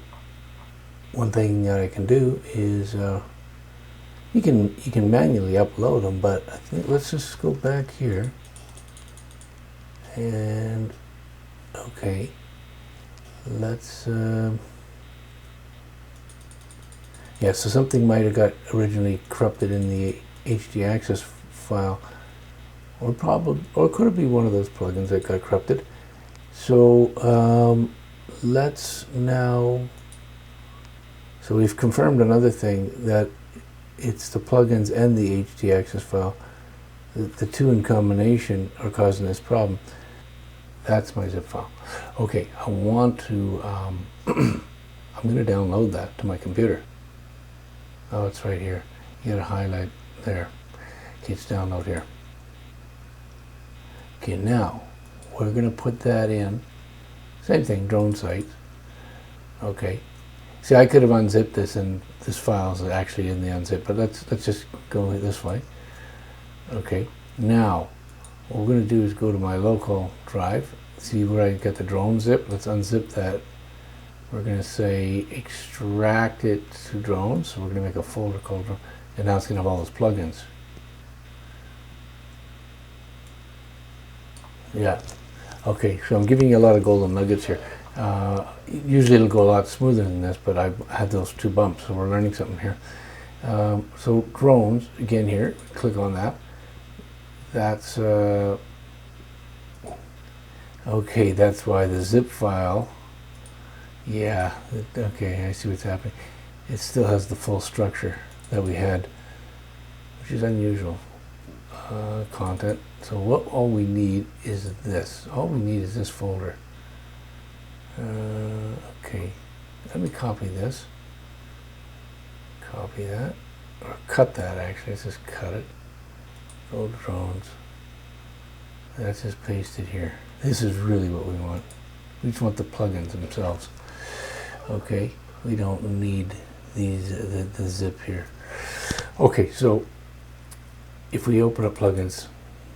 one thing that I can do is you can manually upload them, but I think let's just go back here and okay, let's yeah, so something might have got originally corrupted in the htaccess file, or could it be one of those plugins that got corrupted? So let's now, so we've confirmed another thing, that it's the plugins and the htaccess file, the two in combination are causing this problem. That's my zip file. Okay, I want to I'm going to download that to my computer. Oh, it's right here. You gotta highlight there. Okay, it's download here. Okay, now we're gonna put that in. Same thing, drone sites. Okay. See, I could have unzipped this, and this file is actually in the unzip, but let's just go this way. Okay. Now, what we're gonna do is go to my local drive. See where I got the drone zip. Let's unzip that. We're going to say extract it to drones. So we're going to make a folder called drone, and now it's going to have all those plugins. Yeah. Okay, so I'm giving you a lot of golden nuggets here. Usually it'll go a lot smoother than this, but I had those two bumps, so we're learning something here. So drones, again here, click on that. That's, okay, that's why the zip file, yeah, okay, I see what's happening. It still has the full structure that we had, which is unusual. Content. So what all we need is this. All we need is this folder. Okay, let me copy this. Copy that, or cut that actually. Let's just cut it. Go to drones. That's just pasted here. This is really what we want. We just want the plugins themselves. Okay, we don't need these the zip here. Okay, so if we open up plugins,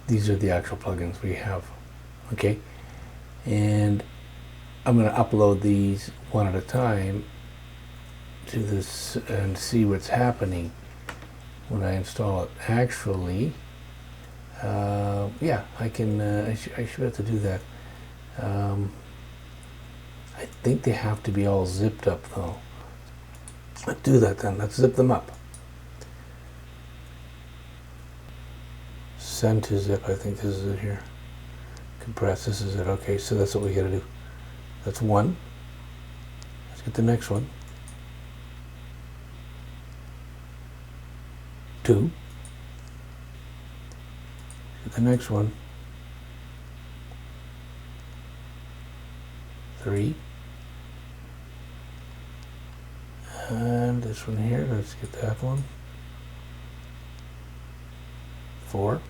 these are the actual plugins we have. Okay, and I'm going to upload these one at a time to this and see what's happening when I install it. Actually, yeah, I can. I should be able to do that. I think they have to be all zipped up though. Let's do that then. Let's zip them up. Send to zip. I think this is it here. Compress. This is it. Okay, so that's what we got to do. That's one. Let's get the next one. Two. Get the next one. Three. And this one here, let's get that one. 4.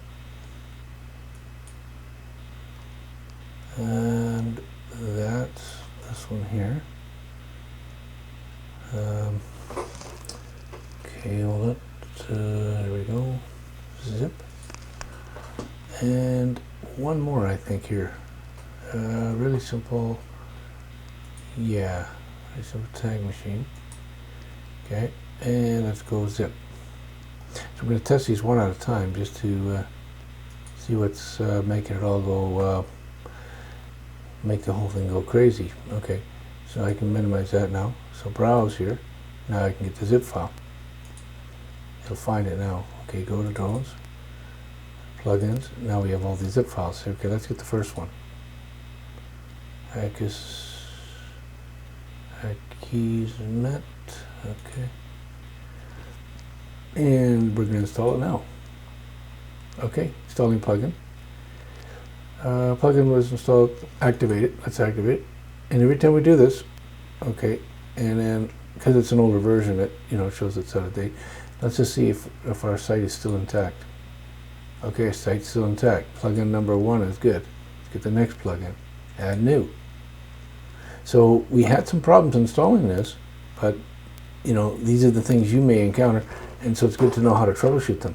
And that's this one here. Okay, well, there we go. Zip. And one more, I think, here. Really simple. Yeah, very simple tag machine. Okay, and let's go zip. So I'm going to test these one at a time just to see what's making it all go, make the whole thing go crazy. Okay, so I can minimize that now. So browse here. Now I can get the zip file. It'll find it now. Okay, go to drones, plugins. Now we have all these zip files. Okay, let's get the first one. Akismet. Okay. And we're going to install it now. Okay, installing plugin. Plugin was installed, activate it. Let's activate it. And every time we do this, okay, and then because it's an older version, it shows it's out of date. Let's just see if our site is still intact. Okay, site's still intact. Plugin number 1 is good. Let's get the next plugin. Add new. So we had some problems installing this, but these are the things you may encounter, and so it's good to know how to troubleshoot them.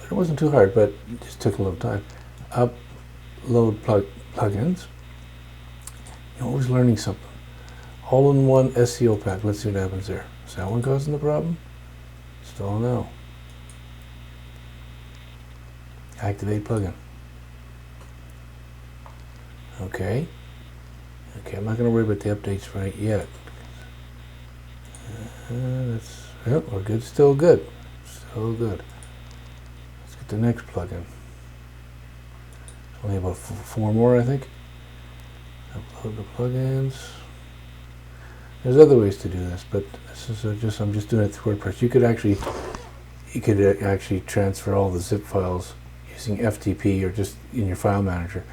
It wasn't too hard, but it just took a little time. Upload plugins. You're always learning something. All-in-one SEO pack. Let's see what happens there. Is that one causing the problem? Install now. Activate plugin. Okay. Okay, I'm not going to worry about the updates right yet. Yep, we're good. Still good. Still good. Let's get the next plugin. Only about 4 more, I think. Upload the plugins. There's other ways to do this, but this is I'm just doing it through WordPress. You could actually transfer all the zip files using FTP or just in your file manager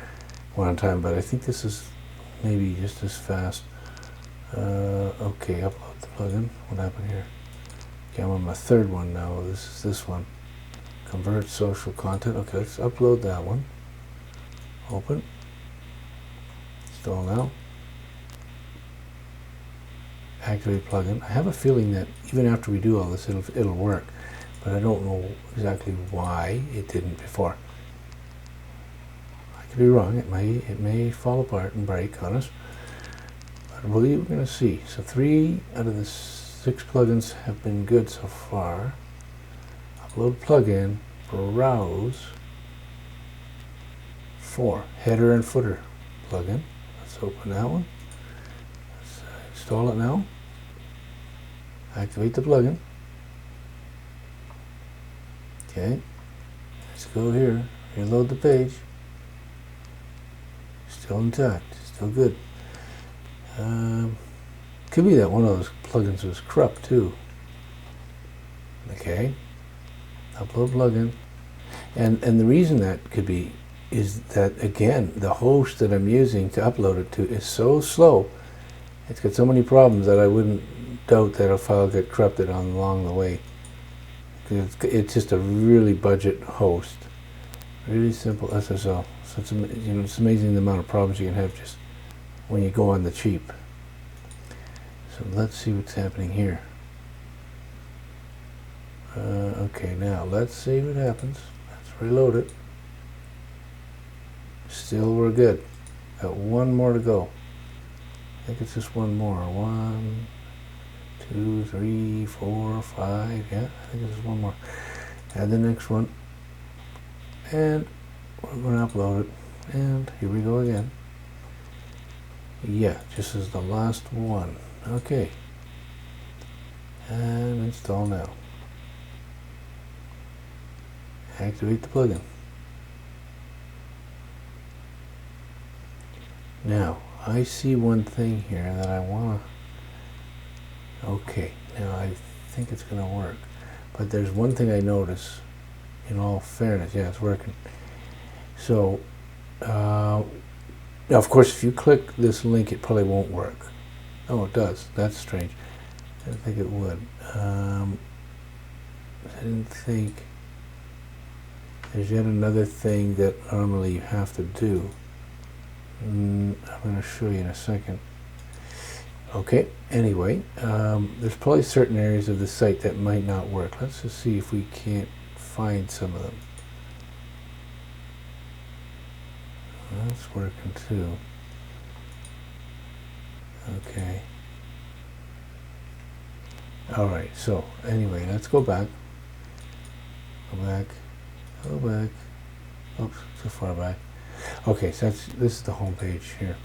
one at a time. But I think this is maybe just as fast. Okay, upload the plugin. What happened here? Okay, I'm on my third one now. This is this one. Convert social content. Okay, let's upload that one. Open. Install now. Activate plugin. I have a feeling that even after we do all this, it'll work, but I don't know exactly why it didn't before. I could be wrong. It may fall apart and break on us, but I believe we're going to see. So 3 out of the 6 plugins have been good so far. Upload plugin. Browse. 4 header and footer plugin. Let's open that one. Let's install it now. Activate the plugin. Okay, let's go here. Reload the page. Still intact. Still good. Could be that one of those plugins was corrupt too. Okay. Upload plugin. And the reason that could be is that, again, the host that I'm using to upload it to is so slow. It's got so many problems that I wouldn't doubt that a file get corrupted along the way. It's just a really budget host. Really simple SSL. So it's amazing the amount of problems you can have just when you go on the cheap. So let's see what's happening here. Okay, now let's see what happens. Let's reload it. Still we're good. Got one more to go. I think it's just one more. 1, 2, 3, 4, 5. Yeah, I think it's just one more. Add the next one. And we're going to upload it. And here we go again. Yeah, just as the last one. Okay. And install now. Activate the plugin. Now, I see one thing here that I want to... Okay, now I think it's going to work. But there's one thing I notice, in all fairness. Yeah, it's working. So, now of course, if you click this link, it probably won't work. Oh, it does. That's strange. I didn't think it would. I didn't think... There's yet another thing that normally you have to do. I'm going to show you in a second. Okay, anyway, there's probably certain areas of the site that might not work. Let's just see if we can't find some of them. That's working too. Okay. Alright, so anyway, let's go back. Go back. Go back. Oops, too far back. Okay, so this is the home page here.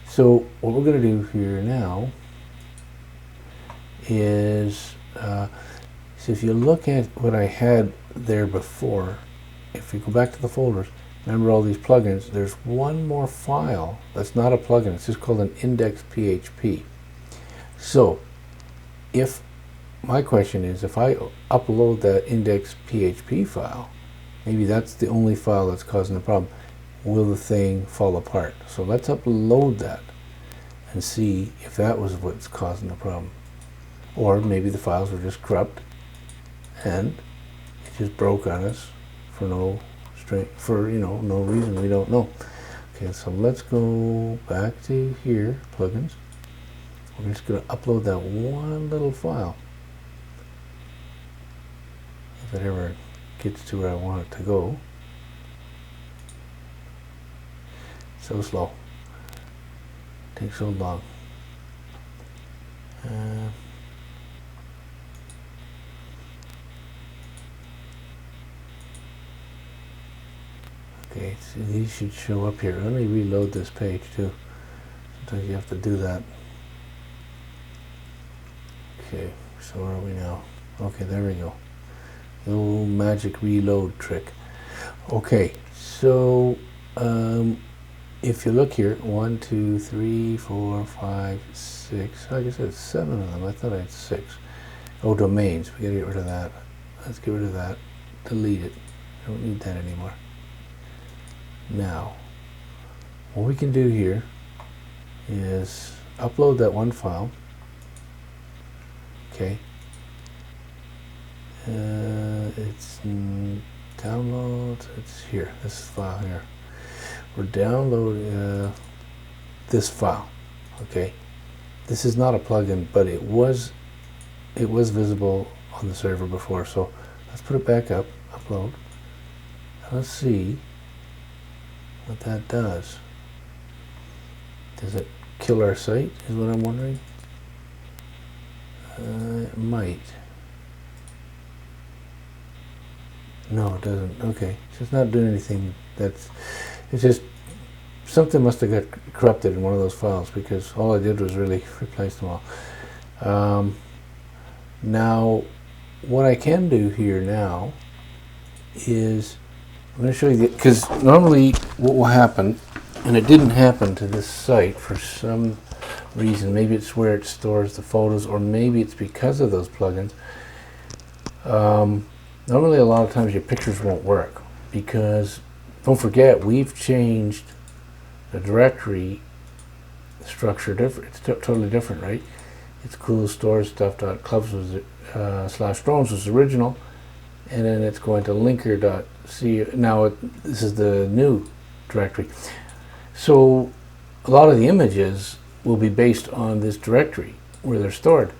So what we're going to do here now is, so if you look at what I had there before, if you go back to the folders, remember all these plugins, there's one more file that's not a plugin. It's just called an index.php. So if my question is, if I upload that index.php file, maybe that's the only file that's causing the problem. Will the thing fall apart? So let's upload that and see if that was what's causing the problem. Or maybe the files were just corrupt and it just broke on us for no reason. We don't know. Okay, so let's go back to here, plugins. We're just going to upload that one little file. If it ever gets to where I want it to go. so slow. Takes so long. Okay, so these should show up here. Let me reload this page too. Sometimes you have to do that. Okay, so where are we now? Okay, there we go. The old magic reload trick. Okay, so if you look here, 1, 2, 3, 4, 5, 6. I guess it's 7 of them. I thought I had 6. Oh, domains. We gotta get rid of that. Let's get rid of that. Delete it. I don't need that anymore. Now, what we can do here is upload that one file. Okay. It's download. It's here. This file here. We're downloading this file. Okay. This is not a plugin, but it was visible on the server before. So let's put it back up. Upload. Let's see what that does. Does it kill our site, is what I'm wondering? It might. No, it doesn't. Okay, so it's not doing anything. It's just something must have got corrupted in one of those files, because all I did was really replace them all. Now, what I can do here now is I'm going to show you, because normally what will happen, and it didn't happen to this site for some reason, maybe it's where it stores the photos, or maybe it's because of those plugins. Normally a lot of times your pictures won't work, because don't forget, we've changed the directory structure different. It's totally different, right? It's cool storage stuff.clubs was /drones was original, and then it's going to linker.c. Now this is the new directory. So a lot of the images will be based on this directory where they're stored.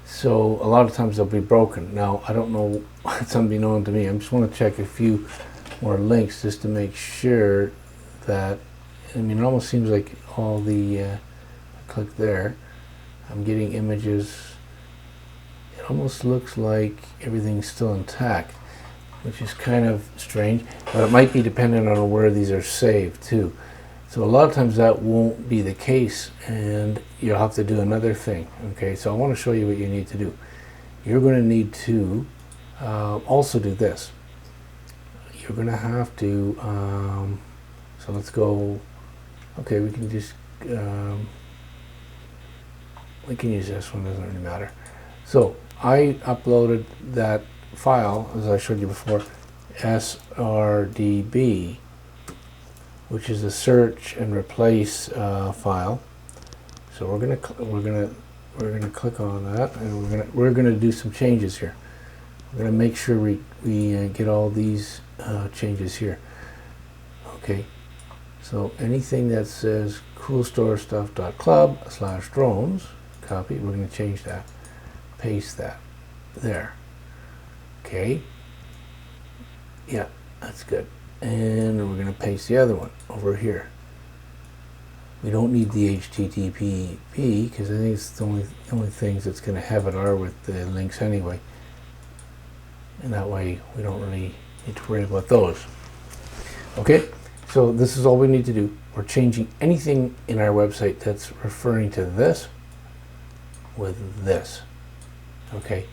So a lot of times they'll be broken. Now I don't know, it's unbeknown to me. I just want to check a few more links just to make sure that, I mean, it almost seems like all the, click there, I'm getting images. It almost looks like everything's still intact, which is kind of strange, but it might be dependent on where these are saved too. So a lot of times that won't be the case, and you'll have to do another thing. Okay, so I want to show you what you need to do. You're going to need to also do this. You're going to have to, so let's go, okay, we can just, we can use this one, doesn't really matter. So I uploaded that file, as I showed you before, srdb, which is a search and replace file. So we're gonna click on that, and we're gonna do some changes here. We're gonna make sure we get all these changes here. Okay. So anything that says coolstorestuff.club/drones, copy. We're gonna change that. Paste that there. Okay. Yeah, that's good. And we're going to paste the other one over here. We don't need the HTTP because I think it's the only things that's going to have it are with the links anyway. And that way we don't really need to worry about those. Okay, so this is all we need to do. We're changing anything in our website that's referring to this with this. Okay,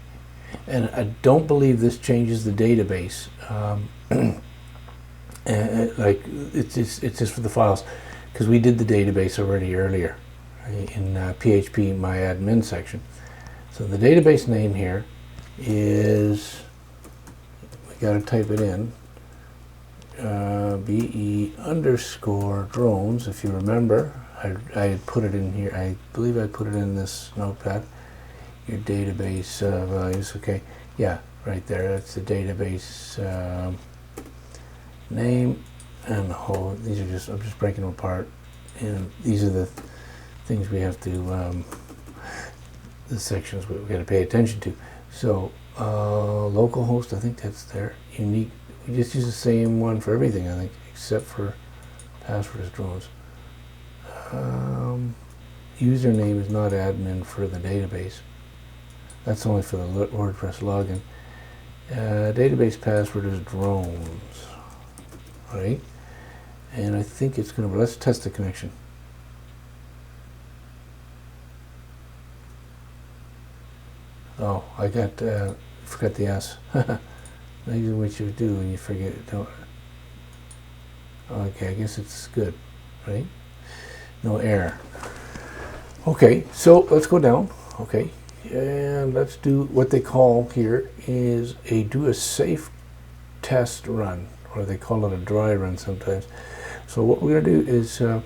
and I don't believe this changes the database. Like it's just for the files, because we did the database already earlier in PHP my admin section. So the database name here is, we got to type it in, BE_drones. If you remember, I had put it in here. I believe I put it in this notepad. Your database values. Okay, yeah, right there. That's the database name and the whole. These are just, I'm just breaking them apart, and these are the things we have to, the sections we got to pay attention to. So localhost, I think that's there. Unique. We just use the same one for everything, I think, except for password is drones. Username is not admin for the database. That's only for the WordPress login. Database password is drones, right? And I think it's going to, let's test the connection. Oh, I forgot the S. That's what you do when you forget it. Don't. Okay, I guess it's good, right? No error. Okay, so let's go down. Okay, and let's do what they call here is do a safe test run, or they call it a dry run sometimes. So what we're going to do is we're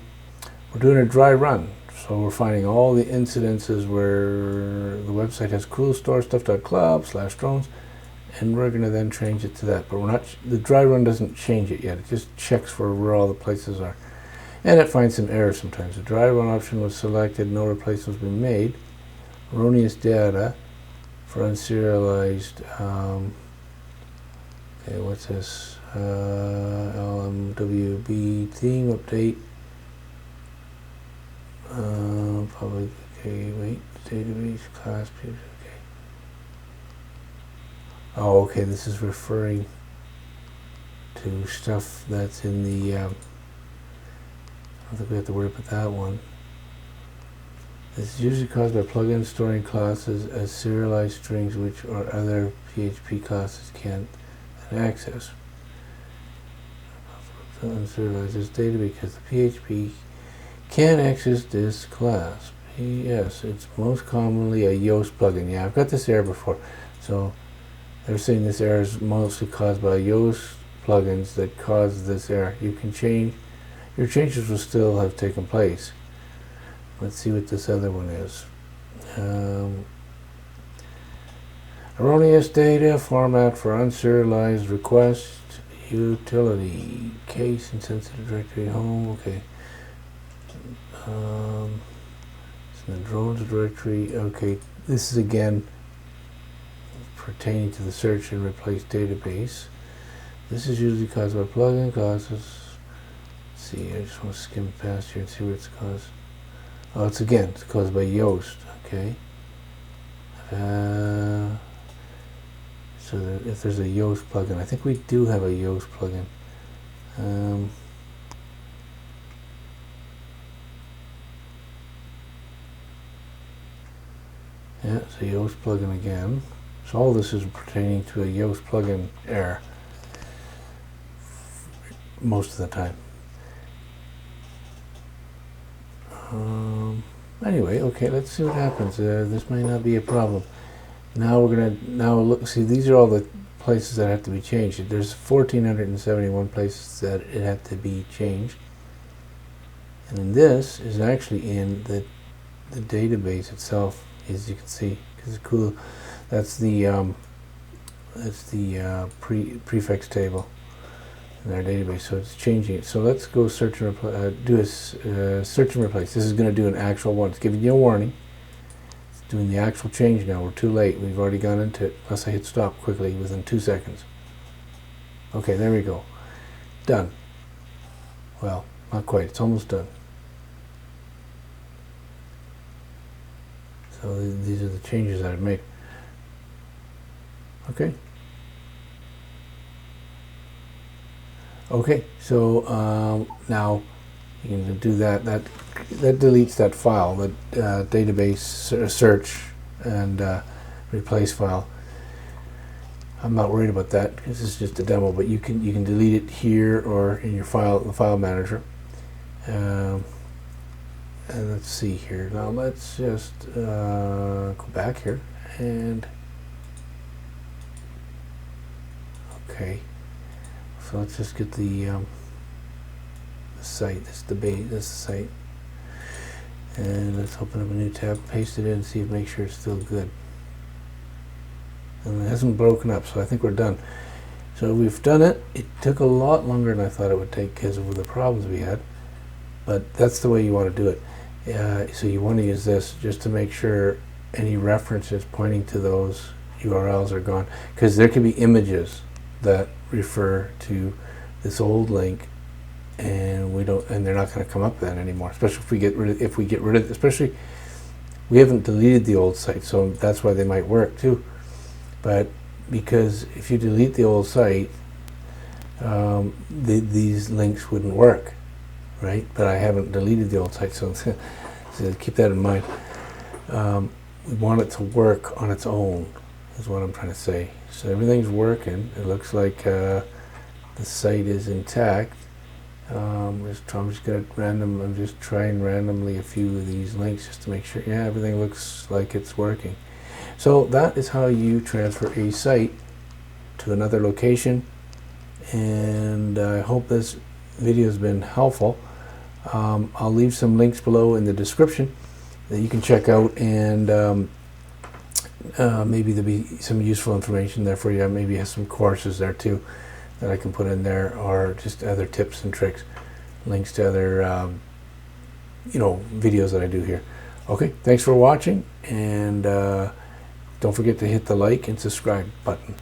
doing a dry run. So we're finding all the incidences where the website has coolstorestuff.club/drones, and we're going to then change it to that. But we're not. The dry run doesn't change it yet. It just checks for where all the places are, and it finds some errors sometimes. The dry run option was selected. No replacements been made. Erroneous data for unserialized. Okay, what's this? LMWB theme update. Public. Okay, wait. Database class. Okay. Oh, okay. This is referring to stuff that's in the. I don't think we have to worry about that one. This is usually caused by plugins storing classes as serialized strings, which or other PHP classes can't access. Unserialized this data because the PHP can access this class. Yes, it's most commonly a Yoast plugin. Yeah, I've got this error before. So they're saying this error is mostly caused by Yoast plugins that cause this error. You can change, your changes will still have taken place. Let's see what this other one is. Erroneous data format for unserialized request utility case insensitive directory home. Okay. It's in the drones directory. Okay, this is again pertaining to the search and replace database. This is usually caused by plugin causes. Let's see, I just want to skim past here and see what it's caused. Oh, it's caused by Yoast. Okay. So if there's a Yoast plugin, I think we do have a Yoast plugin. Yeah, it's a Yoast plugin again. So all this is pertaining to a Yoast plugin error most of the time. Anyway, okay, let's see what happens. This may not be a problem. Now we're gonna look. See, these are all the places that have to be changed. There's 1,471 places that it had to be changed, and then this is actually in the database itself, as you can see, because it's cool. That's the prefix table in our database, so it's changing it. So let's go search and do a search and replace. This is going to do an actual one. It's giving you a warning. It's doing the actual change now. We're too late. We've already gone into it. Unless I hit stop quickly within 2 seconds. Okay, there we go. Done. Well, not quite. It's almost done. So these are the changes that I've made. Okay. Okay, so now you can do that. That deletes that file, the database search and replace file. I'm not worried about that because this is just a demo. But you can delete it here or in your the file manager. And let's see here. Now let's just go back here and okay. So let's just get the site. This is the base. This is the site, and let's open up a new tab, paste it in, and see if make sure it's still good. And it hasn't broken up, so I think we're done. So we've done it. It took a lot longer than I thought it would take because of the problems we had, but that's the way you want to do it. So you want to use this just to make sure any references pointing to those URLs are gone, because there could be images that refer to this old link and they're not going to come up with that anymore. Especially if we get rid of, especially we haven't deleted the old site, so that's why they might work too. But because if you delete the old site, these links wouldn't work, right? But I haven't deleted the old site, so keep that in mind. We want it to work on its own, is what I'm trying to say. So everything's working. It looks like the site is intact. I'm just trying randomly a few of these links just to make sure, yeah, everything looks like it's working. So that is how you transfer a site to another location, and I hope this video has been helpful. I'll leave some links below in the description that you can check out, and maybe there'll be some useful information there for you. Maybe have some courses there too that I can put in there, or just other tips and tricks, links to other videos that I do here. Okay, thanks for watching, and don't forget to hit the like and subscribe button.